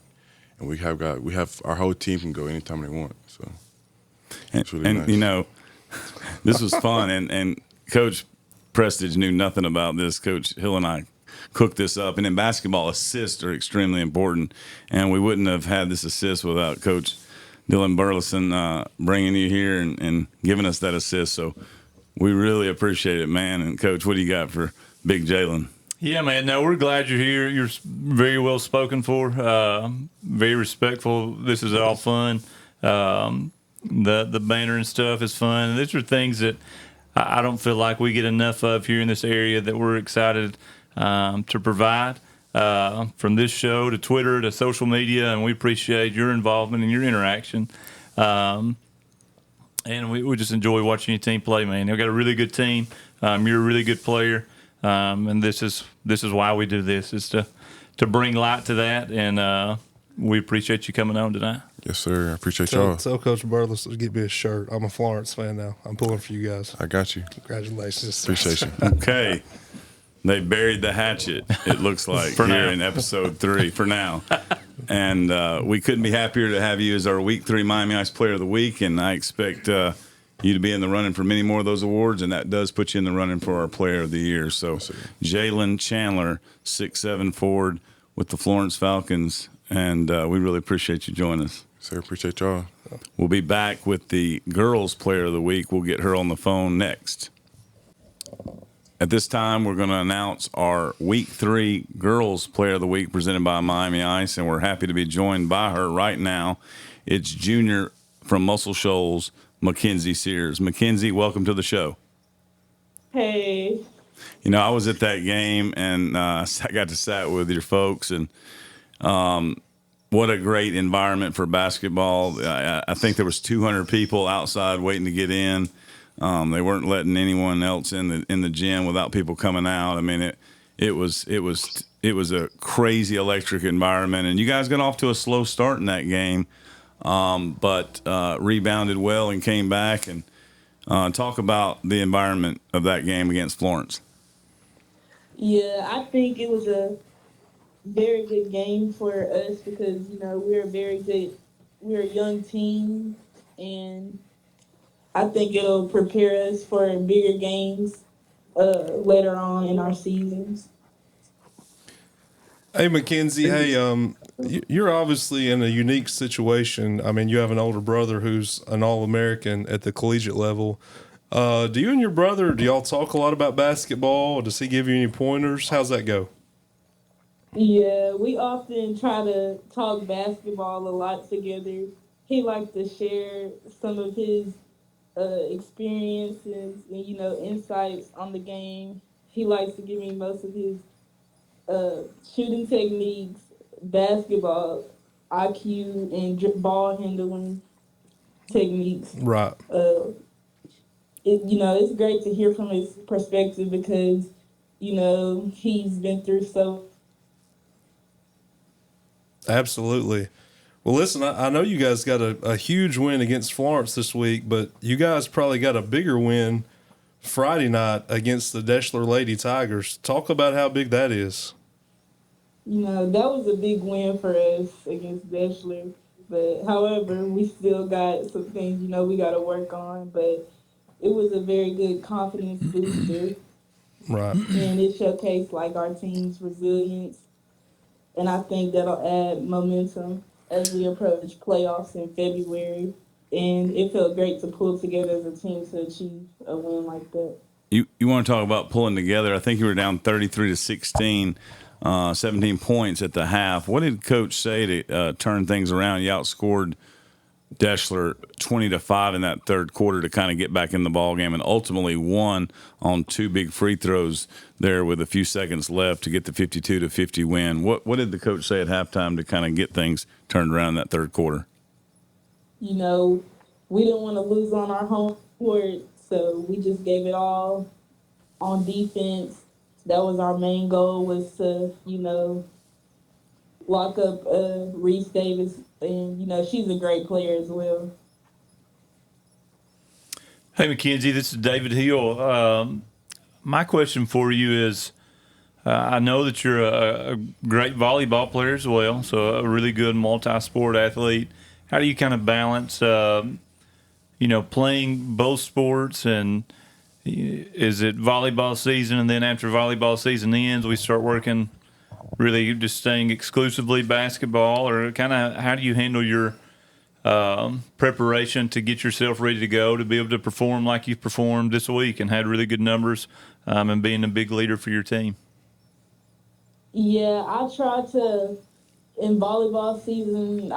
Speaker 8: and we have our whole team can go anytime they want. So it's really nice.
Speaker 1: This was fun, and Coach Prestige knew nothing about this. Coach Hill and I cooked this up, and in basketball, assists are extremely important, and we wouldn't have had this assist without Coach Dylan Burleson bringing you here and giving us that assist. So we really appreciate it, man. And Coach, what do you got for Big Jalen?
Speaker 3: Yeah, man. No, we're glad you're here. You're very well spoken for, very respectful. This is all fun. The banner and stuff is fun. And these are things that I don't feel like we get enough of here in this area that we're excited to provide. From this show to Twitter to social media, and we appreciate your involvement and your interaction. And we just enjoy watching your team play, man. They've got a really good team. You're a really good player, and this is why we do this, is to bring light to that. And we appreciate you coming on tonight.
Speaker 8: Yes, sir. I appreciate y'all.
Speaker 2: Tell Coach Burleson to get me a shirt. I'm a Florence fan now. I'm pulling for you guys.
Speaker 8: I got you.
Speaker 2: Congratulations.
Speaker 8: Appreciate you.
Speaker 1: Okay. They buried the hatchet, it looks like, here in episode 3 for now. And we couldn't be happier to have you as our Week 3 Miami Ice Player of the Week. And I expect you to be in the running for many more of those awards. And that does put you in the running for our Player of the Year. So Jaylen Chandler, 6'7" forward with the Florence Falcons. And we really appreciate you joining us.
Speaker 8: Sir, appreciate y'all.
Speaker 1: We'll be back with the Girls Player of the Week. We'll get her on the phone next. At this time, we're going to announce our Week 3 Girls Player of the Week presented by Miami Ice, and we're happy to be joined by her right now. It's junior from Muscle Shoals, McKenzie Sears. McKenzie, welcome to the show.
Speaker 9: Hey.
Speaker 1: I was at that game, and I got to sat with your folks, and what a great environment for basketball. I think there was 200 people outside waiting to get in. They weren't letting anyone else in the gym without people coming out. I mean, it was a crazy electric environment, and you guys got off to a slow start in that game, but rebounded well and came back. And talk about the environment of that game against Florence.
Speaker 9: Yeah, I think it was a very good game for us because we're a young team, and I think it'll prepare us for bigger games later on in our seasons.
Speaker 2: Hey, McKenzie. Hey, you're obviously in a unique situation. I mean, you have an older brother who's an All-American at the collegiate level. Do you and your brother, do y'all talk a lot about basketball? Does he give you any pointers? How's that go?
Speaker 9: Yeah, we often try to talk basketball a lot together. He likes to share some of his experiences and insights on the game. he likes to give me most of his shooting techniques, basketball IQ, and ball handling techniques.
Speaker 2: Right.
Speaker 9: It's great to hear from his perspective because, he's been through so.
Speaker 2: Absolutely. Well, listen, I know you guys got a huge win against Florence this week, but you guys probably got a bigger win Friday night against the Deshler Lady Tigers. Talk about how big that is.
Speaker 9: That was a big win for us against Deshler. But, however, we still got some things, we got to work on. But it was a very good confidence booster.
Speaker 2: Right.
Speaker 9: And it showcased, our team's resilience. And I think that'll add momentum as we approach playoffs in February. And it felt great to pull together as a team to achieve a win like that.
Speaker 1: You want to talk about pulling together? I think you were down 33-16, 17 points at the half. What did Coach say to turn things around? You outscored Deshler 20-5 in that third quarter to kind of get back in the ball game, and ultimately won on 2 big free throws there with a few seconds left to get the 52-50 win. What did the coach say at halftime to kind of get things turned around in that third quarter?
Speaker 9: We didn't want to lose on our home court, so we just gave it all on defense. That was our main goal, was to, lock up Reese Davis. And, she's a great player as well.
Speaker 3: Hey, Makenzie, this is David Hill. My question for you is, I know that you're a great volleyball player as well, so a really good multi-sport athlete. How do you kind of balance, playing both sports, and is it volleyball season, and then after volleyball season ends, we start working really just staying exclusively basketball, or kind of how do you handle your preparation to get yourself ready to go to be able to perform like you've performed this week and had really good numbers and being a big leader for your team?
Speaker 9: Yeah, I try to, in volleyball season,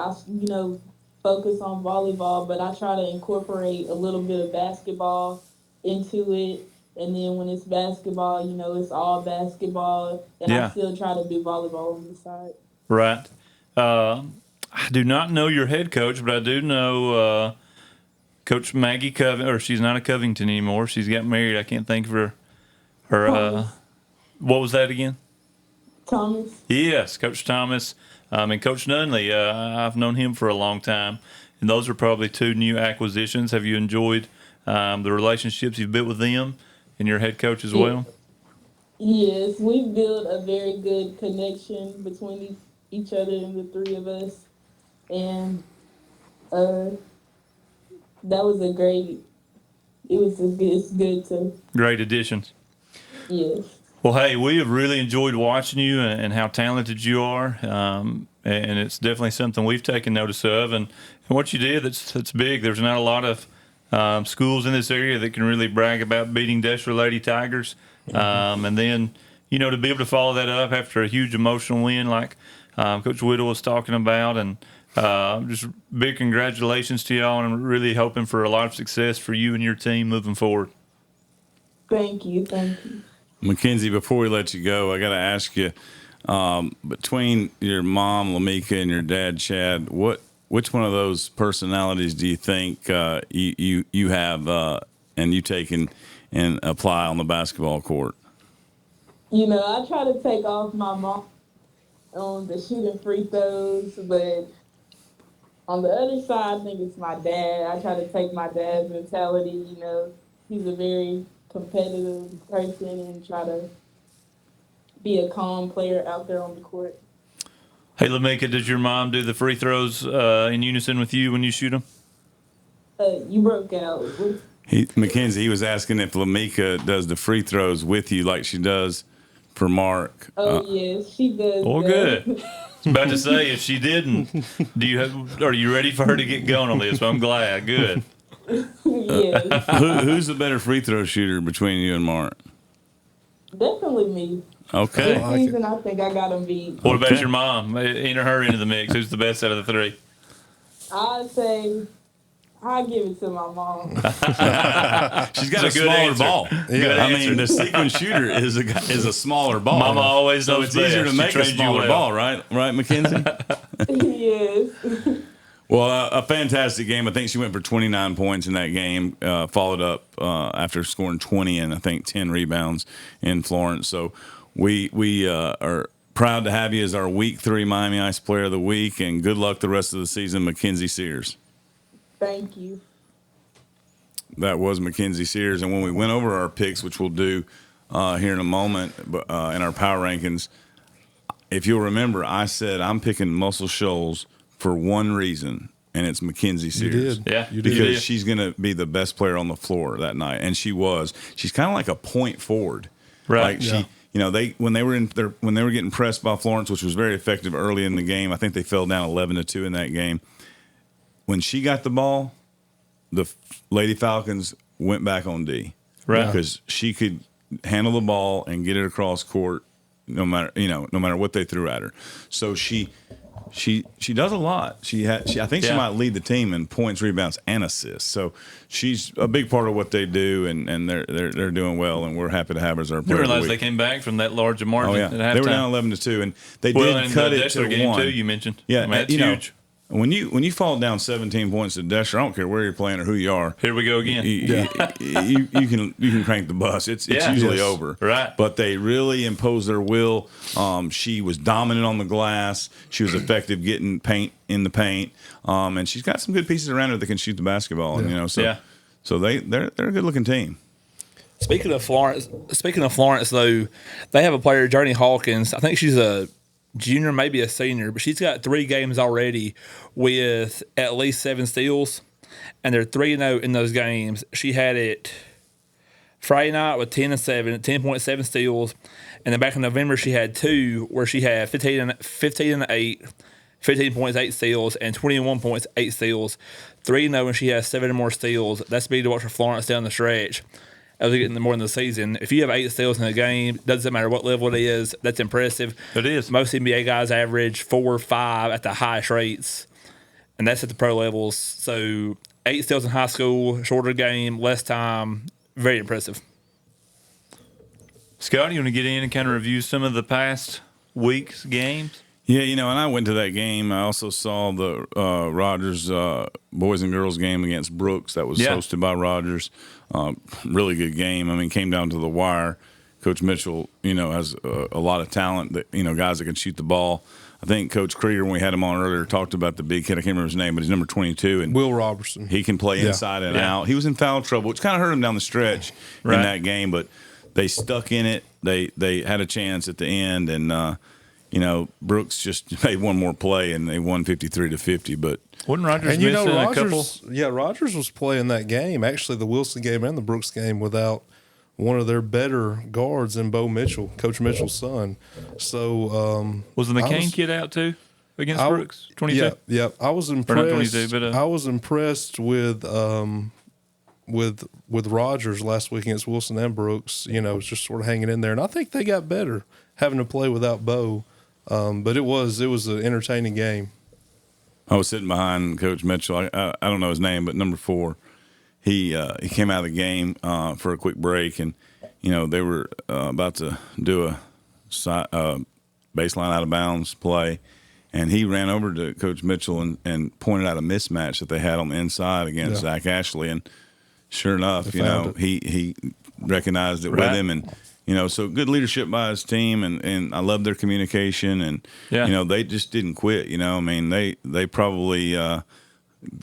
Speaker 9: focus on volleyball, but I try to incorporate a little bit of basketball into it. And then when it's basketball, it's all basketball. And I still try to do volleyball on the side.
Speaker 3: Right. I do not know your head coach, but I do know Coach Maggie Covington, or she's not a Covington anymore. She's got married. I can't think of her what was that again?
Speaker 9: Thomas.
Speaker 3: Yes, Coach Thomas. And Coach Nunley, I've known him for a long time. And those are probably 2 new acquisitions. Have you enjoyed the relationships you've built with them and your head coach as well?
Speaker 9: Yes, we've built a very good connection between each other and the 3 of us. And that was it's good too.
Speaker 3: Great additions.
Speaker 9: Yes.
Speaker 3: Well, hey, we have really enjoyed watching you and how talented you are, and it's definitely something we've taken notice of. And what you did, that's big. There's not a lot of schools in this area that can really brag about beating Deshler Lady Tigers, and then to be able to follow that up after a huge emotional win like Coach Whittle was talking about, and just big congratulations to y'all, and I'm really hoping for a lot of success for you and your team moving forward.
Speaker 9: Thank you.
Speaker 1: Makenzie, before we let you go, I got to ask you, between your mom, Lamika, and your dad, Chad, which one of those personalities do you think you have and you take and apply on the basketball court?
Speaker 9: I try to take off my mom on the shooting free throws, but on the other side, I think it's my dad. I try to take my dad's mentality. He's a very competitive person and try to be a calm player out there on the court.
Speaker 3: Hey, Lamika, does your mom do the free throws in unison with you when you shoot them?
Speaker 9: You broke out.
Speaker 1: Makenzie, he was asking if Lamika does the free throws with you like she does for Mark.
Speaker 9: Yes, she does.
Speaker 3: Well, good. I was about to say, if she didn't, are you ready for her to get going on this? I'm glad. Good.
Speaker 9: Yes.
Speaker 1: Who's the better free throw shooter between you and Mark?
Speaker 9: Definitely me.
Speaker 1: Okay.
Speaker 9: This season, I think I got him beat.
Speaker 3: What about your mom? Enter her into the mix. Who's the best out of the 3?
Speaker 9: I'd say I'll give it to my mom.
Speaker 1: She's got a
Speaker 3: good
Speaker 1: smaller
Speaker 3: answer.
Speaker 1: ball.
Speaker 3: Good
Speaker 1: I
Speaker 3: answer.
Speaker 1: mean, the sequence shooter is a smaller ball.
Speaker 3: Mama always
Speaker 1: so
Speaker 3: knows
Speaker 1: it's easier to
Speaker 3: best. She
Speaker 1: make a
Speaker 3: trained you
Speaker 1: smaller
Speaker 3: well.
Speaker 1: ball, right? Right, Makenzie?
Speaker 9: Yes.
Speaker 1: Well, a fantastic game. I think she went for 29 points in that game, followed up after scoring 20 and I think 10 rebounds in Florence. So we are proud to have you as our Week 3 Miami Ice Player of the Week, and good luck the rest of the season, McKenzie Sears.
Speaker 9: Thank you.
Speaker 1: That was McKenzie Sears. And when we went over our picks, which we'll do here in a moment, in our power rankings, if you'll remember, I said I'm picking Muscle Shoals for one reason, and it's McKenzie Sears.
Speaker 2: You did.
Speaker 3: Yeah,
Speaker 2: you did.
Speaker 1: Because she's going to be the best player on the floor that night, and she was. She's kind of like a point forward,
Speaker 3: Right.
Speaker 1: Like she, you know, when they were getting pressed by Florence, which was very effective early in the game. I think they fell down 11-2 in that game. When she got the ball, the Lady Falcons went back on D,
Speaker 3: Right.
Speaker 1: Because she could handle the ball and get it across court, no matter what they threw at her. So she does a lot. I think she
Speaker 3: Yeah.
Speaker 1: might lead the team in points, rebounds, and assists. So she's a big part of what they do, and they're doing well, and we're happy to have her as our
Speaker 3: I
Speaker 1: player of the
Speaker 3: realized
Speaker 1: week.
Speaker 3: they came back from that large a margin
Speaker 1: Oh yeah,
Speaker 3: at halftime.
Speaker 1: they were down 11-2, and they
Speaker 3: well,
Speaker 1: did
Speaker 3: and
Speaker 1: cut
Speaker 3: the
Speaker 1: it to
Speaker 3: Deshler game
Speaker 1: 1.
Speaker 3: too, you mentioned.
Speaker 1: Yeah,
Speaker 3: I mean, that's
Speaker 1: you know,
Speaker 3: huge.
Speaker 1: when you fall down 17 points to Deshler, I don't care where you're playing or who you are.
Speaker 3: Here we go again.
Speaker 1: You can crank the bus. It's
Speaker 3: Yeah.
Speaker 1: usually
Speaker 2: Yes.
Speaker 1: over.
Speaker 3: Right.
Speaker 1: But they really imposed their will. She was dominant on the glass. She was effective getting paint in the paint. And she's got some good pieces around her that can shoot the basketball. And,
Speaker 3: Yeah.
Speaker 1: so they're a good looking team.
Speaker 5: Speaking of Florence, though, they have a player, Journey Hawkins. I think she's a junior, maybe a senior, but she's got 3 games already with at least 7 steals, and they're 3-0 in those games. She had it Friday night with 10.7 steals, and then back in November she had 2 where she had 15 and 8, 15 points, 8 steals, and 21 points, 8 steals. 3-0 when she has 7 or more steals. That's big to watch for Florence down the stretch as we get into more in the season. If you have 8 steals in a game, doesn't matter what level it is, that's impressive.
Speaker 3: It is.
Speaker 5: Most NBA guys average 4 or 5 at the highest rates, and that's at the pro levels. So 8 steals in high school, shorter game, less time, very impressive.
Speaker 3: Scott, you want to get in and kind of review some of the past week's games?
Speaker 1: Yeah, and I went to that game. I also saw the Rogers boys and girls game against Brooks that was hosted by Rogers. Really good game. I mean, came down to the wire. Coach Mitchell, has a lot of talent that, guys that can shoot the ball. I think Coach Creger, when we had him on earlier, talked about the big kid. I can't remember his name, but he's number 22. And
Speaker 2: Will Robertson.
Speaker 1: he can play inside and out. He was in foul trouble, which kind of hurt him down the stretch in that game, but they stuck in it. They had a chance at the end, and Brooks just made one more play, and they won 53-50. But
Speaker 3: Wasn't Rogers
Speaker 2: And
Speaker 3: missing a couple?
Speaker 2: Rogers was playing that game, actually the Wilson game and the Brooks game, without one of their better guards in Bo Mitchell, Coach Mitchell's son. So
Speaker 3: Was the McCain kid out too against Brooks? 22?
Speaker 2: Yeah. I was impressed.
Speaker 3: Or not 22, but
Speaker 2: I was impressed with Rogers last week against Wilson and Brooks. It was just sort of hanging in there, and I think they got better having to play without Bo. But it was an entertaining game.
Speaker 1: I was sitting behind Coach Mitchell. I don't know his name, but number 4. He came out of the game for a quick break, and they were about to do a baseline out of bounds play, and he ran over to Coach Mitchell and pointed out a mismatch that they had on the inside against Zach Ashley, and sure enough, he recognized it with him, and so good leadership by his team, and I love their communication, and they just didn't quit. I mean, they probably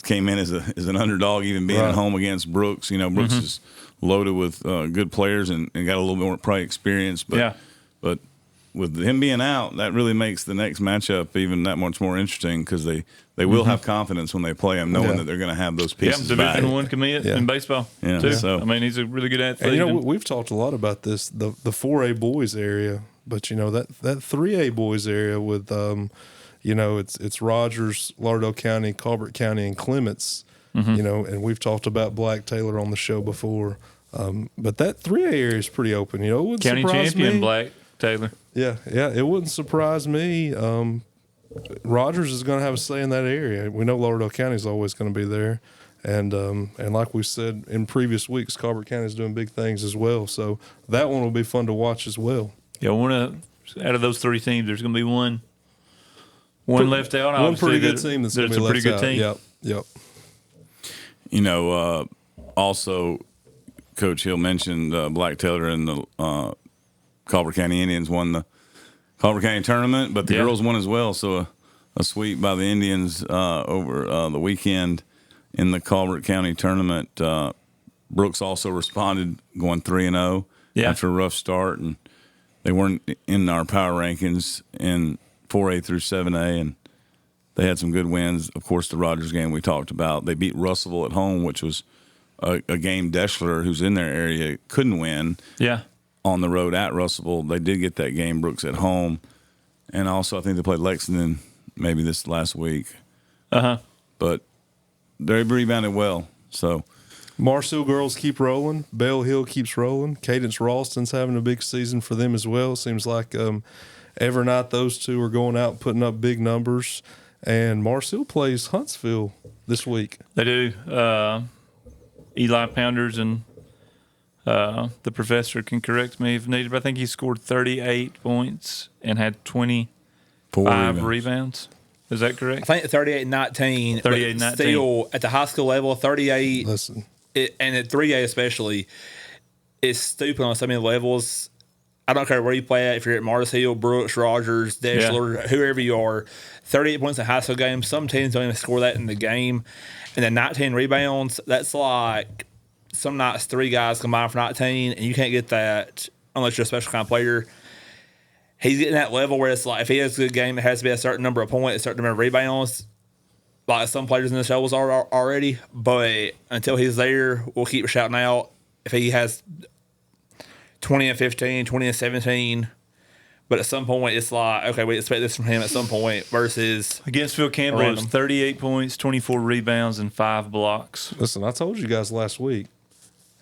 Speaker 1: came in as an underdog, even being at home against Brooks. Brooks is loaded with good players and got a little bit more probably experience, but with him being out, that really makes the next matchup even that much more interesting, because they will have confidence when they play him, knowing that they're going to have those pieces back.
Speaker 3: Division I commit in baseball too.
Speaker 1: So
Speaker 3: I mean, he's a really good athlete.
Speaker 2: And, we've talked a lot about this, the 4A boys area, but that 3A boys area with it's Rogers, Lauderdale County, Colbert County, and Clemens. And we've talked about Black Taylor on the show before, but that 3A area is pretty open. It wouldn't
Speaker 3: County
Speaker 2: surprise
Speaker 3: champion
Speaker 2: me.
Speaker 3: Black Taylor.
Speaker 2: Yeah, it wouldn't surprise me. Rogers is going to have a say in that area. We know Lauderdale County is always going to be there, And like we said in previous weeks, Colbert County is doing big things as well. So that one will be fun to watch as well.
Speaker 3: Yeah, out of those three teams, there's going to be one left out.
Speaker 2: One
Speaker 3: Obviously,
Speaker 2: pretty good team that's going to be
Speaker 3: a
Speaker 2: left
Speaker 3: pretty good
Speaker 2: out.
Speaker 3: team.
Speaker 2: Yep.
Speaker 1: You know, also, Coach Hill mentioned Black Taylor and the Colbert County Indians won the Colbert County tournament, but the girls won as well. So a sweep by the Indians over the weekend in the Colbert County tournament. Brooks also responded, going 3-0 after a rough start, and they weren't in our power rankings in 4A through 7A, and they had some good wins. Of course, the Rogers game we talked about. They beat Russellville at home, which was a game Deshler, who's in their area, couldn't win.
Speaker 3: Yeah.
Speaker 1: On the road at Russellville. They did get that game, Brooks, at home. And also, I think they played Lexington maybe this last week. But they rebounded well. So
Speaker 2: Marshall girls keep rolling. Bell Hill keeps rolling. Cadence Ralston's having a big season for them as well. Seems like every night those two are going out and putting up big numbers. And Marshall plays Huntsville this week.
Speaker 3: They do. Eli Pounders and the professor can correct me if needed, but I think he scored 38 points and had 25 rebounds. Is that correct?
Speaker 5: I think 38-19.
Speaker 3: 38-19.
Speaker 5: Still, at the high school level, 38.
Speaker 2: Listen.
Speaker 5: And at 3A especially, it's stupid on so many levels. I don't care where you play at, if you're at Mars Hill, Brooks, Rogers, Deshler, whoever you are, 38 points in a high school game. Some teams don't even score that in the game. And then 19 rebounds, that's like some nights 3 guys combined for 19, and you can't get that unless you're a special kind of player. He's getting that level where it's like if he has a good game, it has to be a certain number of points, a certain number of rebounds, like some players in the Shoals are already. But until he's there, we'll keep shouting out. If he has 20 and 15, 20 and 17, but at some point it's like, okay, we expect this from him at some point versus
Speaker 3: against Phil Campbell, it was 38 points, 24 rebounds, and 5 blocks.
Speaker 2: Listen, I told you guys last week,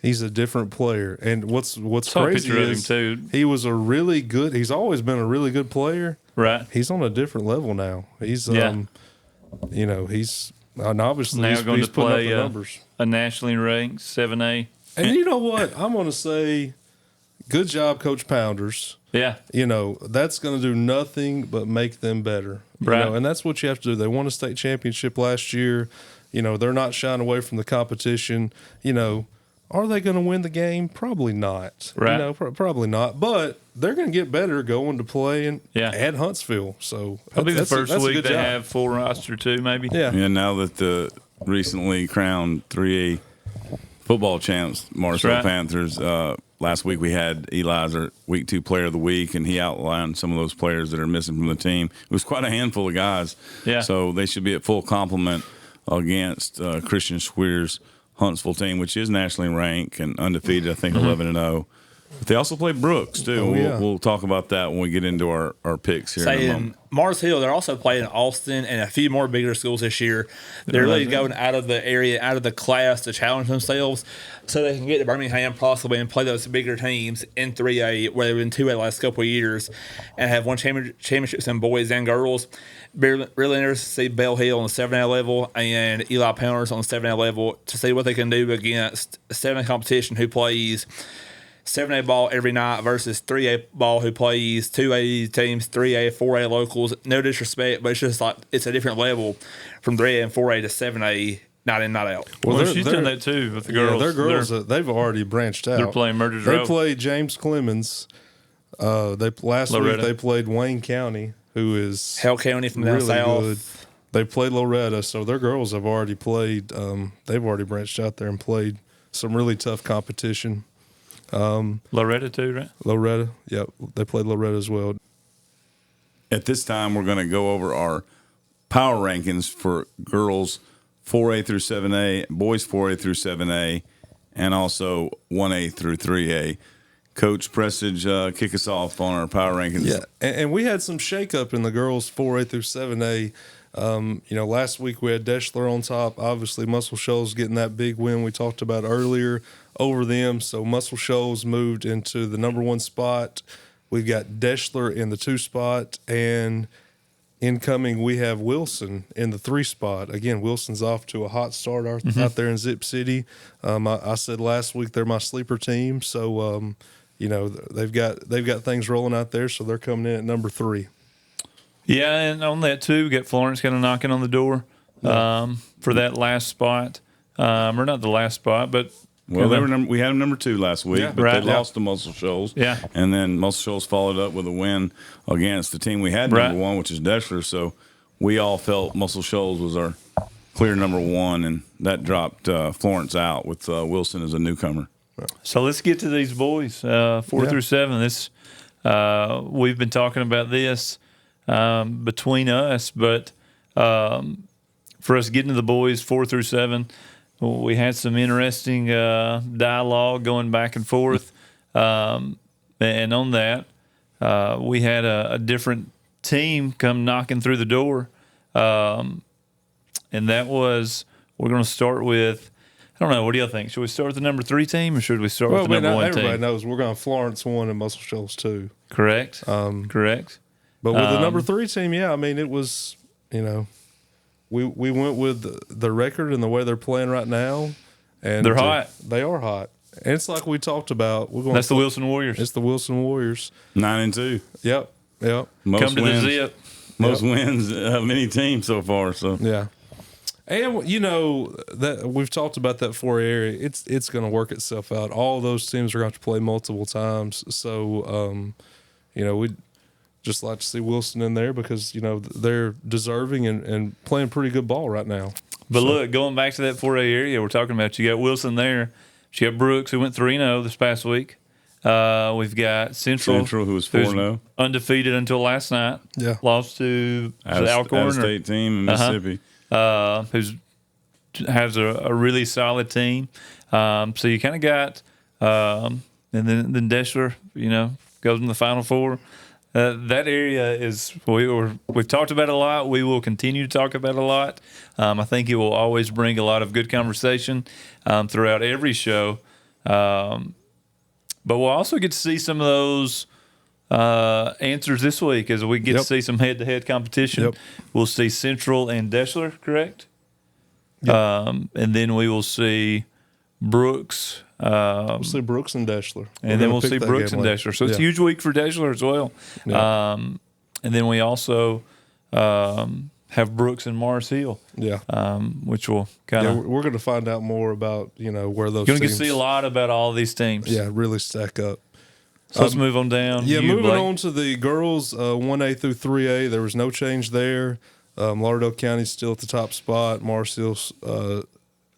Speaker 2: he's a different player. And what's crazy is he was a really good – he's always been a really good player.
Speaker 3: Right.
Speaker 2: He's on a different level now. He's you know, he's – and obviously
Speaker 3: now
Speaker 2: he's
Speaker 3: going to play
Speaker 2: the numbers.
Speaker 3: A nationally ranked 7A.
Speaker 2: And you know what? I'm going to say good job, Coach Pounders.
Speaker 3: Yeah.
Speaker 2: You know, that's going to do nothing but make them better.
Speaker 3: Right.
Speaker 2: You know, and that's what you have to do. They won a state championship last year. You know, they're not shying away from the competition. You know, are they going to win the game? Probably not.
Speaker 3: Right.
Speaker 2: You know, probably not. But they're going to get better going to play at Huntsville. So
Speaker 3: that'll be the first week they
Speaker 2: job.
Speaker 3: have full roster too, maybe.
Speaker 2: Yeah.
Speaker 1: Now that the recently crowned 3A football champs, Marshall Panthers, last week we had Eli's our week 2 player of the week, and he outlined some of those players that are missing from the team. It was quite a handful of guys.
Speaker 3: Yeah.
Speaker 1: So they should be at full complement against Christian Schweer's Huntsville team, which is nationally ranked and undefeated, I think 11-0. But they also play Brooks, too. We'll talk about that when we get into our picks here in a moment.
Speaker 5: Mars Hill, they're also playing Austin and a few more bigger schools this year. They're really going out of the area, out of the class to challenge themselves so they can get to Birmingham possibly and play those bigger teams in 3A, where they've been 2A the last couple of years, and have won championships in boys and girls. Really interested to see Bell Hill on the 7A level and Eli Pounders on the 7A level to see what they can do against a 7A competition who plays 7A ball every night versus 3A ball who plays 2A teams, 3A, 4A locals. No disrespect, but it's just like it's a different level from 3A and 4A to 7A, night in, night out.
Speaker 3: Well, she's done that too with the girls.
Speaker 2: Yeah, their girls, they've already branched out.
Speaker 3: They're playing Murders
Speaker 2: They
Speaker 3: Row.
Speaker 2: played James Clemens. Last week they played Wayne County, who is
Speaker 5: Hell County from down
Speaker 2: really
Speaker 5: south.
Speaker 2: good. They played Loretta, so their girls have already played. They've already branched out there and played some really tough competition.
Speaker 3: Loretta too, right?
Speaker 2: Loretta, yep, they played Loretta as well.
Speaker 1: At this time, we're going to go over our power rankings for girls 4A through 7A, boys 4A through 7A, and also 1A through 3A. Coach Prestige, kick us off on our power rankings.
Speaker 2: Yeah, and we had some shakeup in the girls 4A through 7A. You know, last week we had Deshler on top. Obviously, Muscle Shoals getting that big win we talked about earlier over them. So Muscle Shoals moved into the number 1 spot. We've got Deshler in the 2 spot, and incoming, we have Wilson in the 3 spot. Again, Wilson's off to a hot start out there in Zip City. I said last week they're my sleeper team, so they've got things rolling out there, so they're coming in at number 3.
Speaker 3: Yeah, and on that too, we got Florence kind of knocking on the door for that last spot, or not the last spot, but
Speaker 1: well, we had them number 2 last week, but
Speaker 3: right,
Speaker 1: they lost to Muscle Shoals.
Speaker 3: Yeah,
Speaker 1: and then Muscle Shoals followed up with a win against the team we had number 1, which is Deshler. So we all felt Muscle Shoals was our clear number 1, and that dropped Florence out with Wilson as a newcomer.
Speaker 3: So let's get to these boys, 4 through 7. This we've been talking about this between us, but for us getting to the boys 4 through 7, we had some interesting dialogue going back and forth, and on that, we had a different team come knocking through the door, and that was we're going to start with. I don't know. What do y'all think? Should we start with the number 3 team, or should we start with the number 1 team?
Speaker 2: Everybody knows we're going Florence 1 and Muscle Shoals 2.
Speaker 3: Correct. Correct.
Speaker 2: But with the number 3 team, yeah, I mean, it was, we went with the record and the way they're playing right now. And
Speaker 3: they're hot.
Speaker 2: They are hot. And it's like we talked about.
Speaker 3: That's the Wilson Warriors.
Speaker 2: It's the Wilson Warriors.
Speaker 1: 9-2.
Speaker 2: Yep.
Speaker 1: Most
Speaker 3: Come to
Speaker 1: wins,
Speaker 3: the Zip.
Speaker 1: Most wins of any team so far. So
Speaker 2: yeah. And that we've talked about that 4 area. It's going to work itself out. All those teams are going to have to play multiple times. So, we'd just like to see Wilson in there because they're deserving and playing pretty good ball right now.
Speaker 3: But look, going back to that 4A area we're talking about, you got Wilson there. You got Brooks, who went 3-0 this past week. We've got Central,
Speaker 1: who was 4-0,
Speaker 3: undefeated until last night.
Speaker 2: Yeah,
Speaker 3: lost to the Alcorn
Speaker 1: State team in Mississippi.
Speaker 3: Who has a really solid team. So you kind of got, and then Deshler, goes in the Final Four. That area is we've talked about it a lot. We will continue to talk about it a lot. I think it will always bring a lot of good conversation throughout every show. But we'll also get to see some of those answers this week as we get to see some head-to-head competition.
Speaker 2: Yep.
Speaker 3: We'll see Central and Deshler, correct?
Speaker 2: Yep.
Speaker 3: And then we will see Brooks.
Speaker 2: We'll see Brooks and Deshler.
Speaker 3: And then we'll see Brooks and Deshler. So it's a huge week for Deshler as well.
Speaker 2: Yeah.
Speaker 3: And then we also have Brooks and Mars Hill.
Speaker 2: Yeah.
Speaker 3: Which will kind of.
Speaker 2: Yeah, we're going to find out more about, where those
Speaker 3: You're going
Speaker 2: teams.
Speaker 3: to see a lot about all these teams.
Speaker 2: Yeah, really stack up.
Speaker 3: So let's move on down.
Speaker 2: Yeah, moving on to the girls, 1A through 3A, there was no change there. Lauderdale County's still at the top spot. Mars Hill's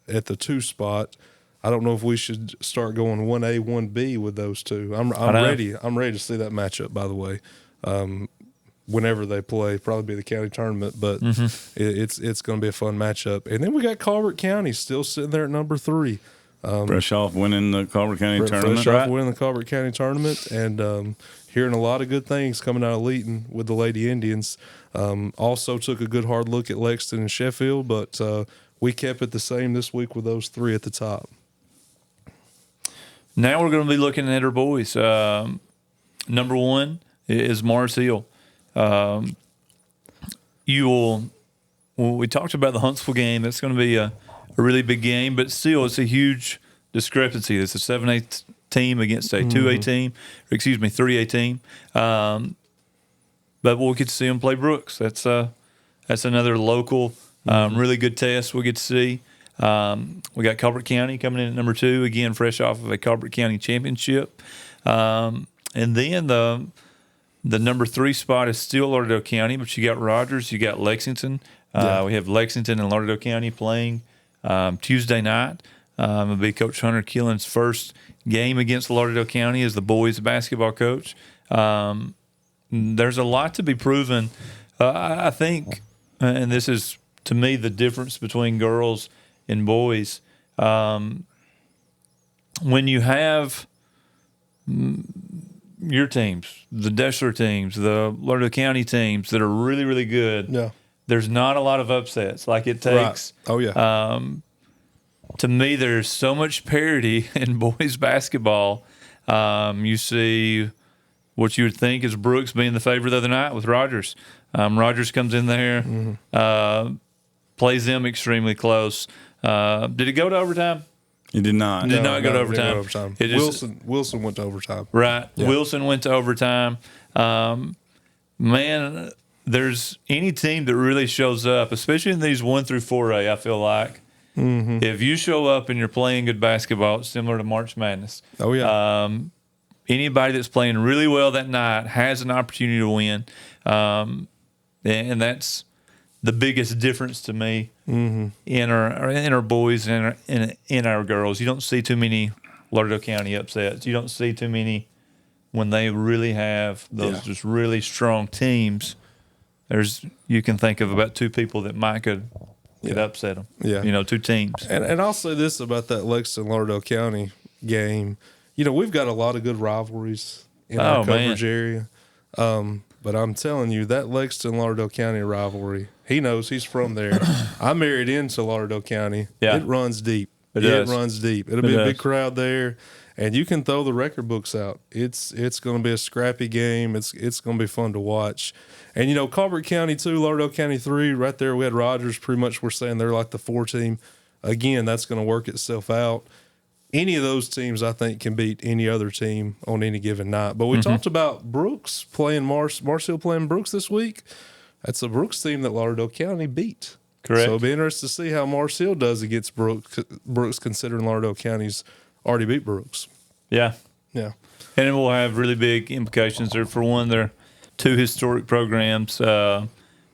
Speaker 2: at the 2 spot. I don't know if we should start going 1A, 1B with those two. I'm ready. I'm ready to see that matchup, by the way. Whenever they play, probably be the county tournament, but it's going to be a fun matchup. And then we got Colbert County still sitting there at number 3.
Speaker 1: Fresh off winning the Colbert County tournament.
Speaker 2: Fresh off winning the Colbert County tournament, and hearing a lot of good things coming out of Leeton with the Lady Indians. Also took a good hard look at Lexington and Sheffield, but we kept it the same this week with those 3 at the top.
Speaker 3: Now we're going to be looking at our boys. Number 1 is Mars Hill. We talked about the Huntsville game. That's going to be a really big game, but still it's a huge discrepancy. It's a 7A team against a 2A team, or 3A team. But we'll get to see them play Brooks. That's another local, really good test we'll get to see. We got Colbert County coming in at number 2, again, fresh off of a Colbert County championship. And then the number 3 spot is still Lauderdale County, but you got Rogers, you got Lexington. We have Lexington and Lauderdale County playing Tuesday night. It'll be Coach Hunter Killen's first game against Lauderdale County as the boys basketball coach. There's a lot to be proven. I think, and this is, to me, the difference between girls and boys. When you have your teams, the Deshler teams, the Lauderdale County teams that are really, really good, there's not a lot of upsets like it takes.
Speaker 2: Right. Oh, yeah.
Speaker 3: To me, there's so much parity in boys basketball. You see what you would think is Brooks being the favorite the other night with Rogers. Rogers comes in there, plays them extremely close. Did it go to overtime?
Speaker 1: He did not.
Speaker 3: Did not go to
Speaker 2: it didn't
Speaker 3: overtime. It just-
Speaker 2: Wilson went to overtime.
Speaker 3: Right.
Speaker 2: Yeah.
Speaker 3: Wilson went to overtime. Man, there's any team that really shows up, especially in these 1 through 4A, I feel like. If you show up and you're playing good basketball, it's similar to March Madness.
Speaker 2: Oh, yeah.
Speaker 3: Anybody that's playing really well that night has an opportunity to win. And that's the biggest difference to me in our boys and in our girls. You don't see too many Lauderdale County upsets. You don't see too many when they really have those just really strong teams. You can think of about 2 people that might could upset them.
Speaker 2: Yeah.
Speaker 3: 2 teams.
Speaker 2: And I'll say this about that Lexington Lauderdale County game. We've got a lot of good rivalries in our coverage area. But I'm telling you, that Lexington Lauderdale County rivalry, he knows, he's from there. I married into Lauderdale County.
Speaker 3: Yeah.
Speaker 2: It runs deep.
Speaker 3: It
Speaker 2: runs deep. It'll be a big crowd there. And you can throw the record books out. It's going to be a scrappy game. It's going to be fun to watch. And, Colbert County 2, Lauderdale County 3, right there we had Rogers. Pretty much we're saying they're like the 4 team. Again, that's going to work itself out. Any of those teams, I think, can beat any other team on any given night. But we talked about Brooks playing Marshall playing Brooks this week. That's a Brooks team that Lauderdale County beat.
Speaker 3: Correct.
Speaker 2: So it'll be interesting to see how Marshall does against Brooks considering Lauderdale County's already beat Brooks.
Speaker 3: Yeah.
Speaker 2: Yeah.
Speaker 3: And it will have really big implications there. For one, they're 2 historic programs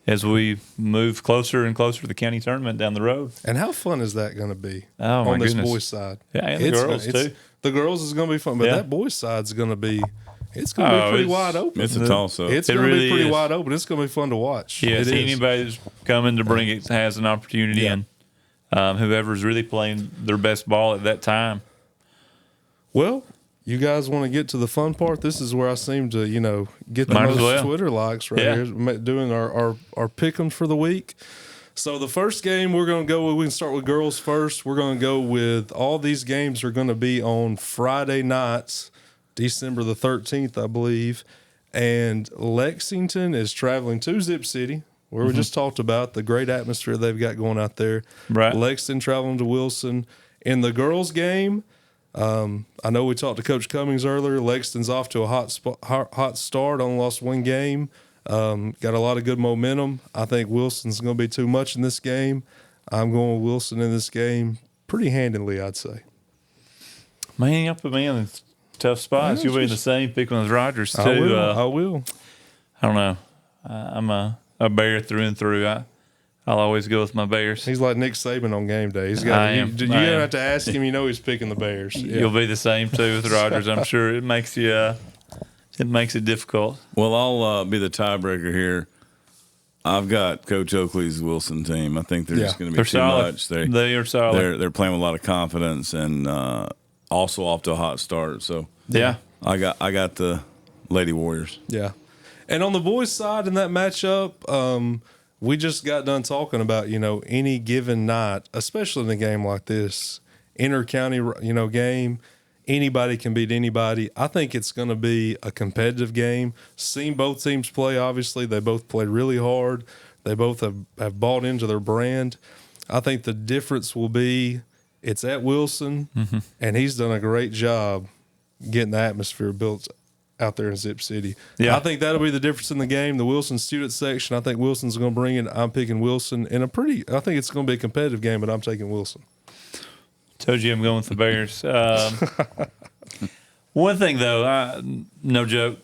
Speaker 3: as we move closer and closer to the county tournament down the road.
Speaker 2: And how fun is that going to be
Speaker 3: on
Speaker 2: this boys' side?
Speaker 3: Yeah, and the girls too.
Speaker 2: The girls is going to be fun, but that boys' side's going to be it's going to be pretty wide open.
Speaker 1: It's a toss-up.
Speaker 2: It's going to be pretty wide open. It's going to be fun to watch.
Speaker 3: Yes, anybody that's coming to bring it has an opportunity, and whoever's really playing their best ball at that time.
Speaker 2: Well, you guys want to get to the fun part? This is where I seem to, get the most Twitter likes here, doing our pick'ems for the week. So the first game we're going to go with, we can start with girls first. We're going to go with all these games are going to be on Friday nights, December the 13th, I believe. And Lexington is traveling to Zip City, where we just talked about the great atmosphere they've got going out there.
Speaker 3: Right.
Speaker 2: Lexington traveling to Wilson. In the girls' game, I know we talked to Coach Cummins earlier. Lexington's off to a hot start, only lost 1 game. Got a lot of good momentum. I think Wilson's going to be too much in this game. I'm going with Wilson in this game pretty handily, I'd say.
Speaker 3: Man, you put me in tough spots. You'll be in the same pick as Rogers, too.
Speaker 2: I will.
Speaker 3: I don't know. I'm a Bear through and through. I'll always go with my Bears.
Speaker 2: He's like Nick Saban on game day. You don't have to ask him. He's picking the Bears. Yeah.
Speaker 3: You'll be the same too with Rogers. I'm sure it makes you. It makes it difficult.
Speaker 1: Well, I'll be the tiebreaker here. I've got Coach Oakley's Wilson team. I think they're just going to be too
Speaker 3: solid.
Speaker 1: much.
Speaker 3: They are solid.
Speaker 1: They're playing with a lot of confidence and also off to a hot start. So
Speaker 3: yeah,
Speaker 1: I got the Lady Warriors.
Speaker 2: Yeah, and on the boys' side in that matchup. We just got done talking about, any given night, especially in a game like this, inter-county, game, anybody can beat anybody. I think it's going to be a competitive game. Seen both teams play, obviously. They both played really hard. They both have bought into their brand. I think the difference will be it's at Wilson, and he's done a great job getting the atmosphere built out there in Zip City.
Speaker 3: Yeah.
Speaker 2: I think that'll be the difference in the game. The Wilson student section, I think Wilson's going to bring it. I'm picking Wilson in I think it's going to be a competitive game, but I'm taking Wilson.
Speaker 3: Told you I'm going with the Bears. One thing, though, no joke,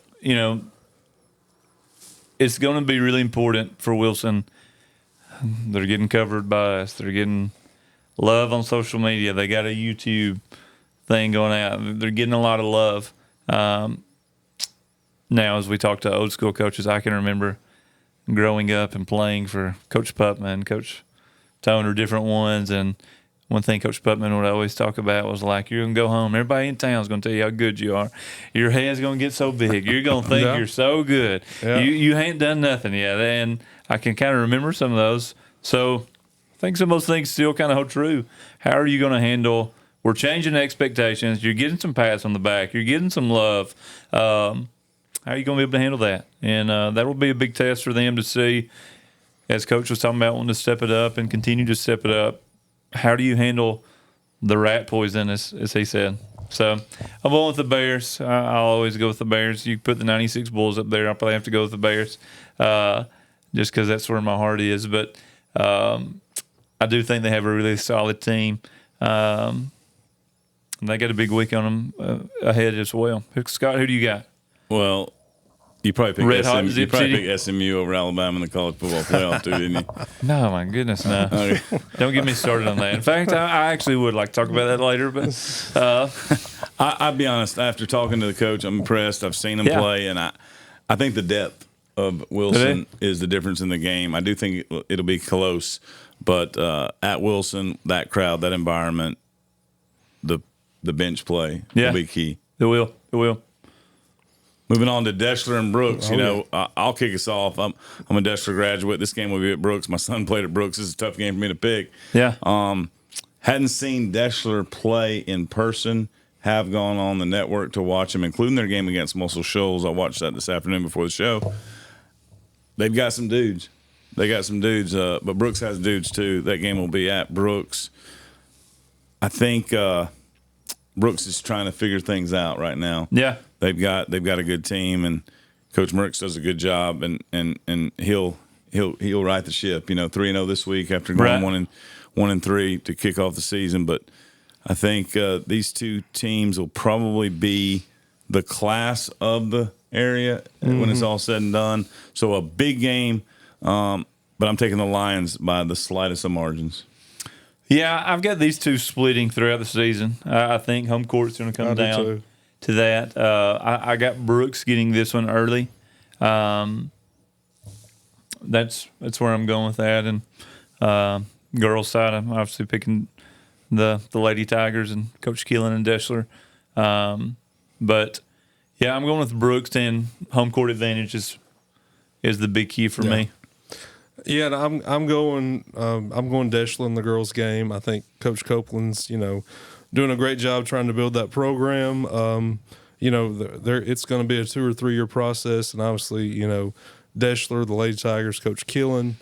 Speaker 3: it's going to be really important for Wilson. They're getting covered by us. They're getting love on social media. They got a YouTube thing going out. They're getting a lot of love. Now, as we talk to old school coaches, I can remember growing up and playing for Coach Putman, Coach Toner, different ones. And one thing Coach Putman would always talk about was like, you're going to go home. Everybody in town is going to tell you how good you are. Your head's going to get so big. You're going to think you're so good. Yeah. You ain't done nothing yet. And I can kind of remember some of those. So I think some of those things still kind of hold true. How are you going to handle – we're changing expectations. You're getting some pats on the back. You're getting some love. How are you going to be able to handle that? And that will be a big test for them to see, as Coach was talking about, wanting to step it up and continue to step it up. How do you handle the rat poison, as he said? So I'm going with the Bears. I'll always go with the Bears. You put the 96 Bulls up there, I'll probably have to go with the Bears just because that's where my heart is. But I do think they have a really solid team. And they got a big week on them ahead as well. Scott, who do you got?
Speaker 1: Well, you probably picked SMU over Alabama in the college football playoff, too, didn't you?
Speaker 3: No, my goodness, no.
Speaker 1: Okay.
Speaker 3: Don't get me started on that. In fact, I actually would like to talk about that later. But
Speaker 1: I'll be honest. After talking to the coach, I'm impressed. I've seen him play, and I think the depth of Wilson is the difference in the game. I do think it'll be close, but at Wilson, that crowd, that environment, the bench play will be key.
Speaker 3: It will.
Speaker 1: Moving on to Deshler and Brooks, I'll kick us off. I'm a Deshler graduate. This game will be at Brooks. My son played at Brooks. This is a tough game for me to pick.
Speaker 3: Yeah.
Speaker 1: Hadn't seen Deshler play in person. Have gone on the network to watch them, including their game against Muscle Shoals. I watched that this afternoon before the show. They've got some dudes. But Brooks has dudes too. That game will be at Brooks. I think Brooks is trying to figure things out right now.
Speaker 3: Yeah.
Speaker 1: They've got a good team, and Coach Merckx does a good job, and he'll right the ship. 3-0 this week after going 1-3 to kick off the season. But I think these two teams will probably be the class of the area when it's all said and done. So a big game, but I'm taking the Lions by the slightest of margins.
Speaker 3: Yeah, I've got these two splitting throughout the season. I think home court's going to come down to that. I got Brooks getting this one early. That's where I'm going with that. And girls' side, I'm obviously picking the Lady Tigers and Coach Keelan and Deshler. But yeah, I'm going with Brooks, and home court advantage is the big key for me.
Speaker 2: Yeah, and I'm going Deshler in the girls' game. I think Coach Copeland's doing a great job trying to build that program. It's going to be a 2 or 3 year process, and obviously Deshler, the Lady Tigers, Coach Keelan,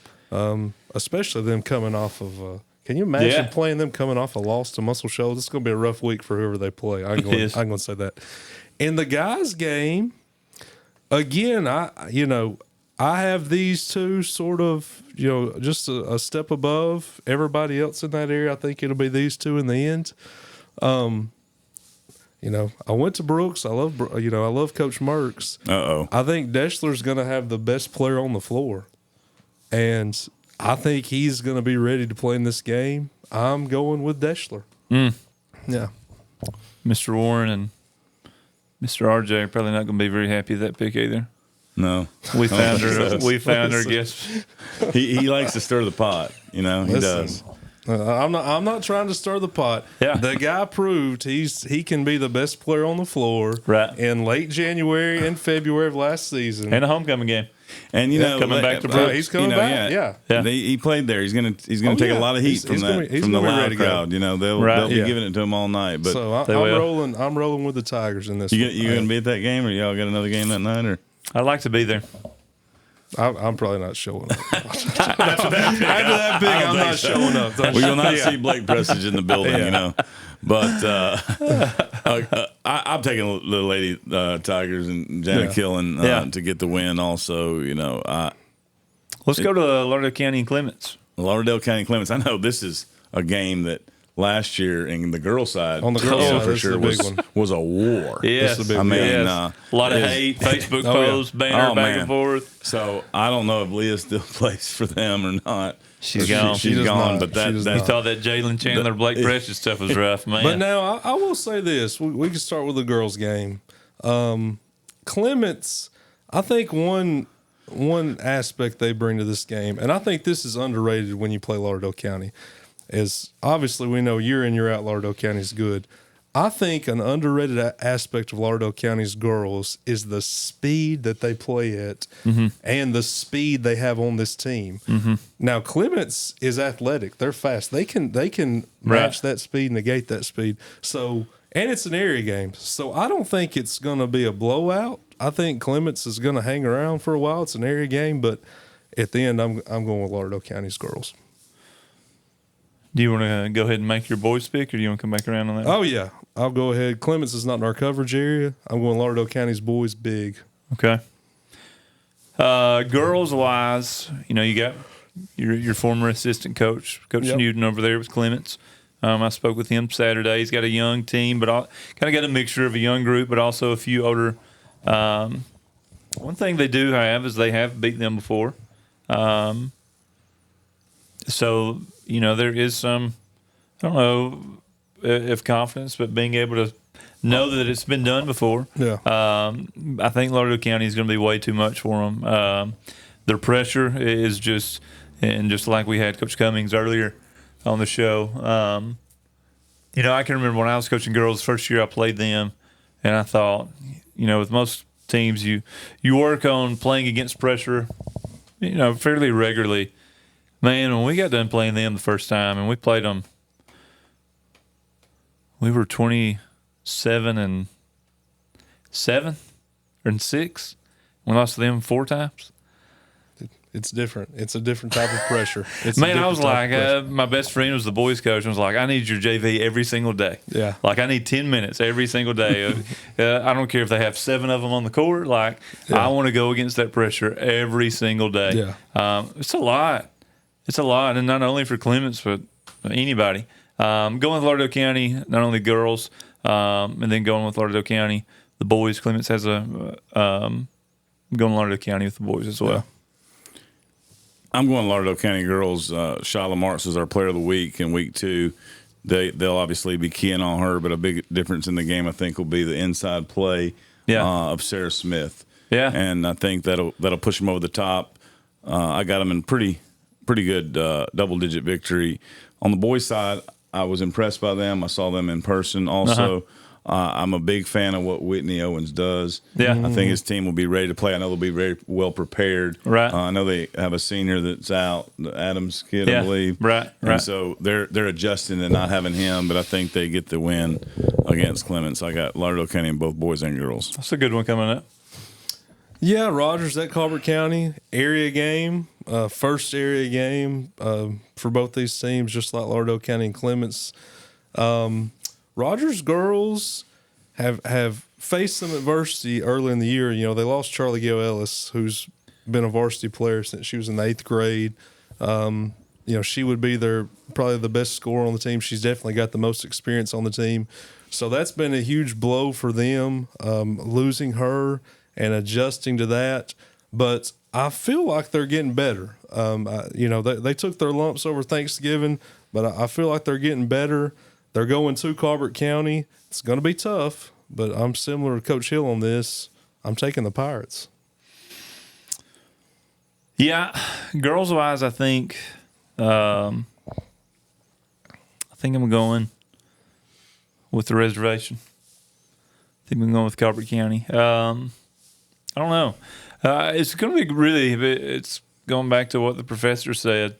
Speaker 2: especially them coming off of. Can you imagine playing them coming off a loss to Muscle Shoals? It's going to be a rough week for whoever they play. I'm going to say that. In the guys' game, again, I have these two sort of, just a step above everybody else in that area. I think it'll be these two in the end. I went to Brooks. I love Coach Merckx. I think Deshler's going to have the best player on the floor, and I think he's going to be ready to play in this game. I'm going with Deshler. Yeah,
Speaker 3: Mr. Warren and Mr. RJ are probably not going to be very happy with that pick either.
Speaker 1: No,
Speaker 3: we found our guest.
Speaker 1: He likes to stir the pot. He does.
Speaker 2: I'm not trying to stir the pot.
Speaker 3: Yeah.
Speaker 2: The guy proved he can be the best player on the floor in late January and February of last season.
Speaker 3: And a homecoming game.
Speaker 1: And
Speaker 3: coming back to Brooks.
Speaker 2: He's coming back. Yeah.
Speaker 1: He played there. He's gonna take a lot of heat from the loud crowd. They'll be giving it to him all night. But
Speaker 2: so I'm rolling with the Tigers in this.
Speaker 1: You gonna be at that game, or y'all got another game that night, or?
Speaker 3: I'd like to be there.
Speaker 2: I'm probably not showing up. After that pick, I'm not showing up.
Speaker 1: We will not see Blake Prestige in the building, But I'm taking the Lady Tigers and Janet Killen to get the win. Also,
Speaker 3: let's go to Lauderdale County and Clemens.
Speaker 1: Lauderdale County and Clemens. I know this is a game that last year in the girl side,
Speaker 2: on the girl side,
Speaker 1: for sure was a war.
Speaker 3: Yes,
Speaker 1: a
Speaker 3: lot of hate, Facebook posts, banner back and forth.
Speaker 1: So I don't know if Leah still plays for them or not.
Speaker 3: She's gone.
Speaker 1: She's gone. But
Speaker 3: you thought that Jaylen Chandler, Blake Precious stuff was rough, man.
Speaker 2: But now I will say this: we can start with the girls' game. Clements, I think one aspect they bring to this game, and I think this is underrated when you play Lauderdale County, is obviously we know year in, year out Lauderdale County is good. I think an underrated aspect of Lauderdale County's girls is the speed that they play at and the speed they have on this team. Now, Clements is athletic. They're fast. They can match that speed, negate that speed. So, and it's an area game. So I don't think it's going to be a blowout, I think Clemens is going to hang around for a while. It's an area game, but at the end, I'm going with Lauderdale County's girls.
Speaker 3: Do you want to go ahead and make your boys pick, or do you want to come back around on that?
Speaker 2: Oh, yeah. I'll go ahead. Clemens is not in our coverage area. I'm going Lauderdale County's boys big.
Speaker 3: Okay. Girls wise, you got your former assistant coach, Coach
Speaker 2: Yep.
Speaker 3: Newton over there with Clemens. I spoke with him Saturday. He's got a young team, but kind of got a mixture of a young group, but also a few older. One thing they do have is they have beat them before. So, there is some, I don't know if confidence, but being able to know that it's been done before.
Speaker 2: Yeah.
Speaker 3: I think Lauderdale County is going to be way too much for them. Their pressure is just like we had Coach Cummins earlier on the show. I can remember when I was coaching girls, first year I played them, and I thought, with most teams, you work on playing against pressure, fairly regularly. Man, when we got done playing them the first time, and we played them, we were 27-7 or 6. We lost to them 4 times.
Speaker 2: It's different. It's a different type of pressure.
Speaker 3: Man, I was like, my best friend was the boys coach, and was like, I need your JV every single day.
Speaker 2: Yeah.
Speaker 3: Like, I need 10 minutes every single day. I don't care if they have 7 of them on the court. Like, I want to go against that pressure every single day.
Speaker 2: Yeah.
Speaker 3: It's a lot. It's a lot, and not only for Clemens, but anybody. Going with Lauderdale County, not only girls, and then going with Lauderdale County, the boys. Clemens has going Lauderdale County with the boys as well.
Speaker 2: Yeah.
Speaker 1: I'm going Lauderdale County girls. Shyla Marks is our player of the week in week 2. They'll obviously be keying on her, but a big difference in the game I think will be the inside play of Sarah Smith.
Speaker 3: Yeah,
Speaker 1: and I think that'll push them over the top. I got them in pretty good double-digit victory. On the boys' side, I was impressed by them. I saw them in person. Also, I'm a big fan of what Whitney Owens does.
Speaker 3: Yeah.
Speaker 1: I think his team will be ready to play. I know they'll be very well prepared.
Speaker 3: Right.
Speaker 1: I know they have a senior that's out, the Adams kid, I believe.
Speaker 3: Right.
Speaker 1: And so they're adjusting to not having him, but I think they get the win against Clemens. I got Lauderdale County in both boys and girls.
Speaker 3: That's a good one coming up.
Speaker 2: Yeah, Rogers at Colbert County, area game, first area game for both these teams, just like Lauderdale County and Clemens. Rogers girls have faced some adversity early in the year. They lost Charlie Gail Ellis, who's been a varsity player since she was in the 8th grade. She would be probably the best scorer on the team. She's definitely got the most experience on the team. So that's been a huge blow for them, losing her and adjusting to that. But I feel like they're getting better. They took their lumps over Thanksgiving, but I feel like they're getting better. They're going to Colbert County. It's going to be tough, but I'm similar to Coach Hill on this. I'm taking the Pirates.
Speaker 3: Yeah, girls-wise, I think I'm going with the reservation. I think I'm going with Colbert County. I don't know. It's going to be really. It's going back to what the professor said.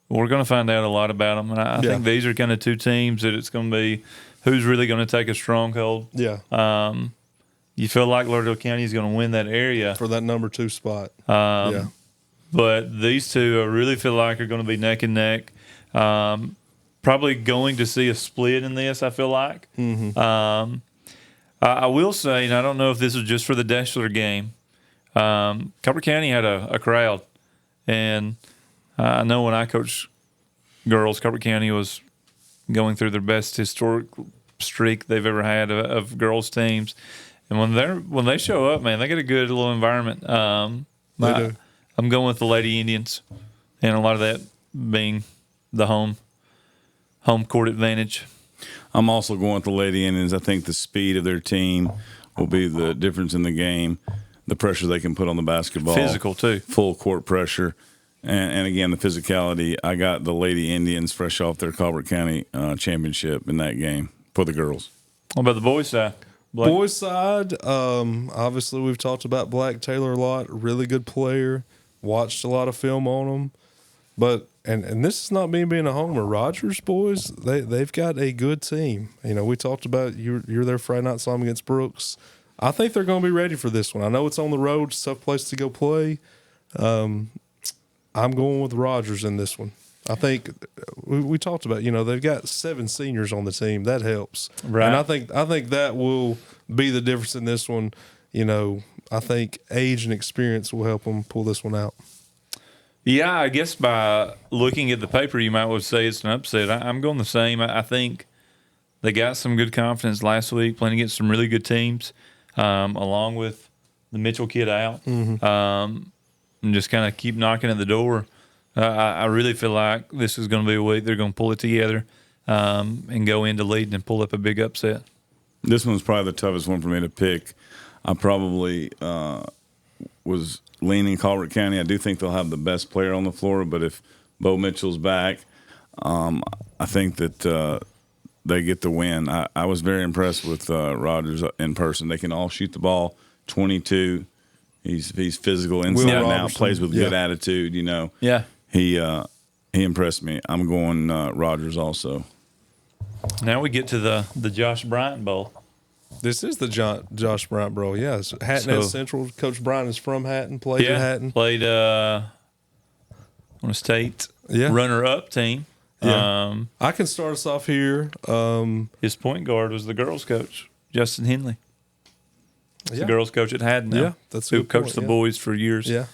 Speaker 3: We're going to find out a lot about them, and I think these are kind of 2 teams that it's going to be who's really going to take a stronghold.
Speaker 2: Yeah.
Speaker 3: You feel like Lauderdale County is going to win that area
Speaker 2: For that number 2 spot.
Speaker 3: But these 2 I really feel like are going to be neck and neck. Probably going to see a split in this, I feel like.
Speaker 2: Mm-hmm.
Speaker 3: I will say, and I don't know if this is just for the Deshler game, Colbert County had a crowd. And I know when I coached girls, Colbert County was going through their best historic streak they've ever had of girls teams. And when they show up, man, they get a good little environment.
Speaker 2: They do.
Speaker 3: I'm going with the Lady Indians, and a lot of that being the home court advantage.
Speaker 1: I'm also going with the Lady Indians. I think the speed of their team will be the difference in the game. The pressure they can put on the basketball.
Speaker 3: Physical, too.
Speaker 1: Full court pressure. And again, the physicality. I got the Lady Indians fresh off their Colbert County championship in that game for the girls.
Speaker 3: What about the boys' side? Blake?
Speaker 2: Boys' side, obviously we've talked about Black Taylor a lot. Really good player. Watched a lot of film on him. But and this is not me being a homer. Rogers boys, they've got a good team. We talked about you're there Friday night, saw them against Brooks. I think they're going to be ready for this one. I know it's on the road, it's a tough place to go play. I'm going with Rogers in this one. I think we talked about, they've got 7 seniors on the team. That helps.
Speaker 3: Right.
Speaker 2: And I think that will be the difference in this one. I think age and experience will help them pull this one out.
Speaker 3: Yeah, I guess by looking at the paper, you might well say it's an upset. I'm going the same. I think they got some good confidence last week playing against some really good teams, along with the Mitchell kid out.
Speaker 2: Mm-hmm.
Speaker 3: And just kind of keep knocking at the door. I really feel like this is going to be a week they're going to pull it together and go into leading and pull up a big upset.
Speaker 1: This one's probably the toughest one for me to pick. I probably was leaning Colbert County. I do think they'll have the best player on the floor, but if Bo Mitchell's back, I think that they get the win. I was very impressed with Rogers in person. They can all shoot the ball. 22. He's physical inside and out, plays with good attitude,
Speaker 3: Yeah.
Speaker 1: He impressed me. I'm going Rogers also.
Speaker 3: Now we get to the Josh Bryant Bowl.
Speaker 2: This is the Josh Bryant Bowl, yes. Hatton at Central. Coach Bryant is from Hatton, played at Hatton.
Speaker 3: Played on a state runner-up team.
Speaker 2: Yeah. I can start us off here.
Speaker 3: His point guard was the girls' coach, Justin Henley. He's the girls' coach at Haddon now.
Speaker 2: Yeah, that's
Speaker 3: who coached the boys for years.
Speaker 2: Yeah.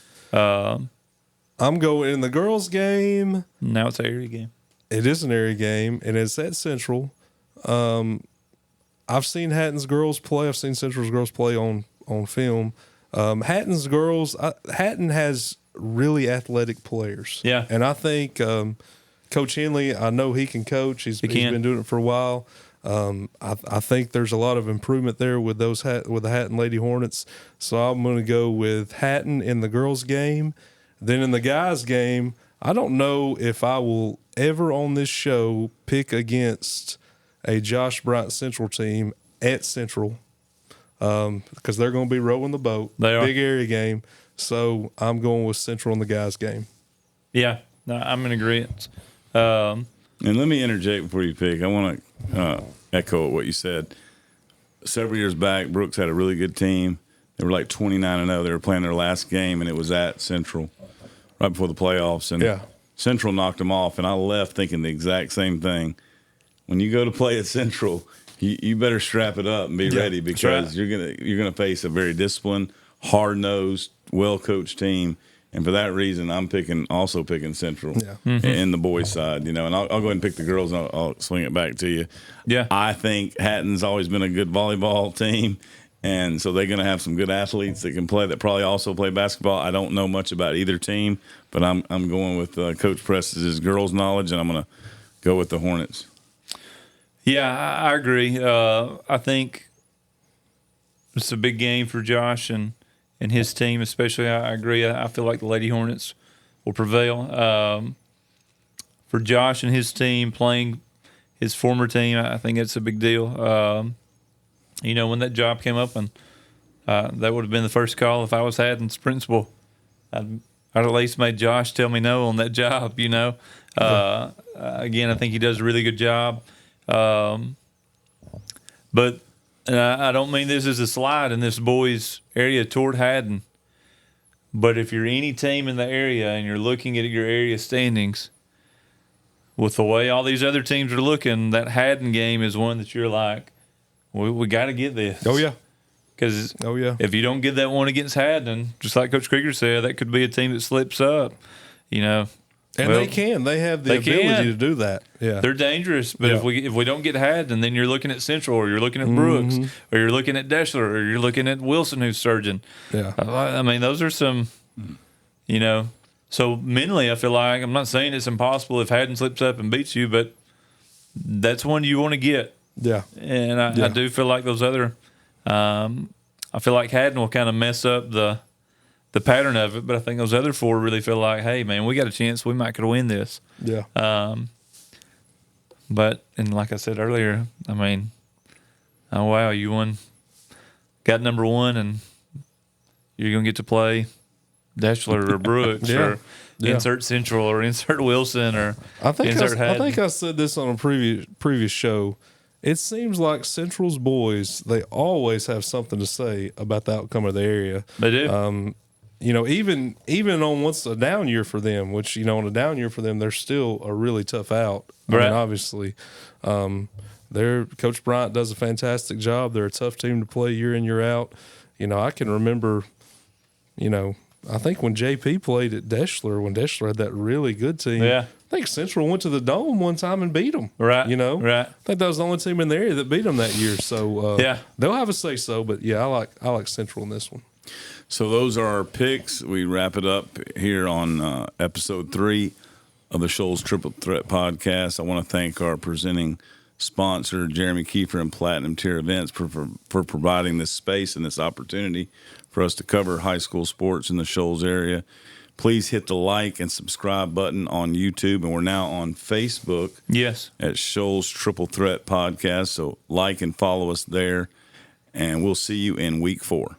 Speaker 2: I'm going in the girls' game.
Speaker 3: Now it's an area game.
Speaker 2: It is an area game, and it's at Central. I've seen Hatton's girls play. I've seen Central's girls play on film. Hatton's girls, Hatton has really athletic players.
Speaker 3: Yeah.
Speaker 2: And I think Coach Henley, I know he can coach. He's been doing it for a while. I think there's a lot of improvement there with with the Hatton Lady Hornets. So I'm going to go with Hatton in the girls' game. Then in the guys' game, I don't know if I will ever on this show pick against a Josh Bryant Central team at Central because they're going to be rowing the boat.
Speaker 3: They are.
Speaker 2: Big area game. So I'm going with Central in the guys' game.
Speaker 3: Yeah, no, I'm in agreement.
Speaker 1: And let me interject before you pick. I want to echo what you said. Several years back, Brooks had a really good team. They were like 29-0. They were playing their last game, and it was at Central right before the playoffs. And Central knocked them off, and I left thinking the exact same thing. When you go to play at Central, you better strap it up and be ready because you're gonna face a very disciplined, hard-nosed, well-coached team. And for that reason, I'm also picking Central in the boys' side, And I'll go ahead and pick the girls, and I'll swing it back to you.
Speaker 3: Yeah,
Speaker 1: I think Hatton's always been a good volleyball team, and so they're going to have some good athletes that can play. That probably also play basketball. I don't know much about either team, but I'm going with Coach Press's girls' knowledge, and I'm going to go with the Hornets.
Speaker 3: Yeah, I agree. I think it's a big game for Josh and his team, especially. I agree. I feel like the Lady Hornets will prevail. For Josh and his team playing his former team, I think it's a big deal. When that job came up, and that would have been the first call if I was Haddon's principal. I'd at least made Josh tell me no on that job, Again, I think he does a really good job. But I don't mean this as a slide in this boys' area toward Haddon. But if you're any team in the area and you're looking at your area standings, with the way all these other teams are looking, that Haddon game is one that you're like, we got to get this.
Speaker 2: Oh, yeah.
Speaker 3: Because if you don't get that one against Haddon, just like Coach Krieger said, that could be a team that slips up,
Speaker 2: And they can. They have the ability to do that. Yeah,
Speaker 3: they're dangerous. But if we don't get Haddon, then you're looking at Central, or you're looking at Brooks, or you're looking at Deshler, or you're looking at Wilson, who's surging.
Speaker 2: Yeah,
Speaker 3: I mean, those are some, So mentally, I feel like I'm not saying it's impossible if Haddon slips up and beats you, but that's one you want to get.
Speaker 2: Yeah,
Speaker 3: and I do feel like those other. I feel like Haddon will kind of mess up the pattern of it, but I think those other four really feel like, hey, man, we got a chance. We might could win this.
Speaker 2: Yeah.
Speaker 3: But, and like I said earlier, I mean, oh, wow, you got number one, and you're going to get to play Deshler or Brooks or insert Central or insert Wilson or insert Haddon.
Speaker 2: I think I said this on a previous show. it seems like Central's boys, they always have something to say about the outcome of the area.
Speaker 3: They do.
Speaker 2: You know, even on what's a down year for them, which, you know, on a down year for them, they're still a really tough out. I
Speaker 3: Right.
Speaker 2: mean, obviously, Coach Bryant does a fantastic job. They're a tough team to play year in, year out. You know, I can remember, you know, I think when JP played at Deshler, when Deshler had that really good team,
Speaker 3: Yeah.
Speaker 2: I think Central went to the Dome one time and beat them.
Speaker 3: Right.
Speaker 2: You know,
Speaker 3: Right.
Speaker 2: I think that was the only team in the area that beat them that year. So
Speaker 3: Yeah.
Speaker 2: they'll have a say so. But yeah, I like Central in this one.
Speaker 1: So those are our picks. We wrap it up here on episode 3 of the Shoals Triple Threat Podcast. I want to thank our presenting sponsor, Jeremy Kiefer and Platinum Tier Events, for providing this space and this opportunity for us to cover high school sports in the Shoals area. Please hit the like and subscribe button on YouTube, and we're now on Facebook
Speaker 3: Yes.
Speaker 1: at Shoals Triple Threat Podcast. So like and follow us there, and we'll see you in week 4.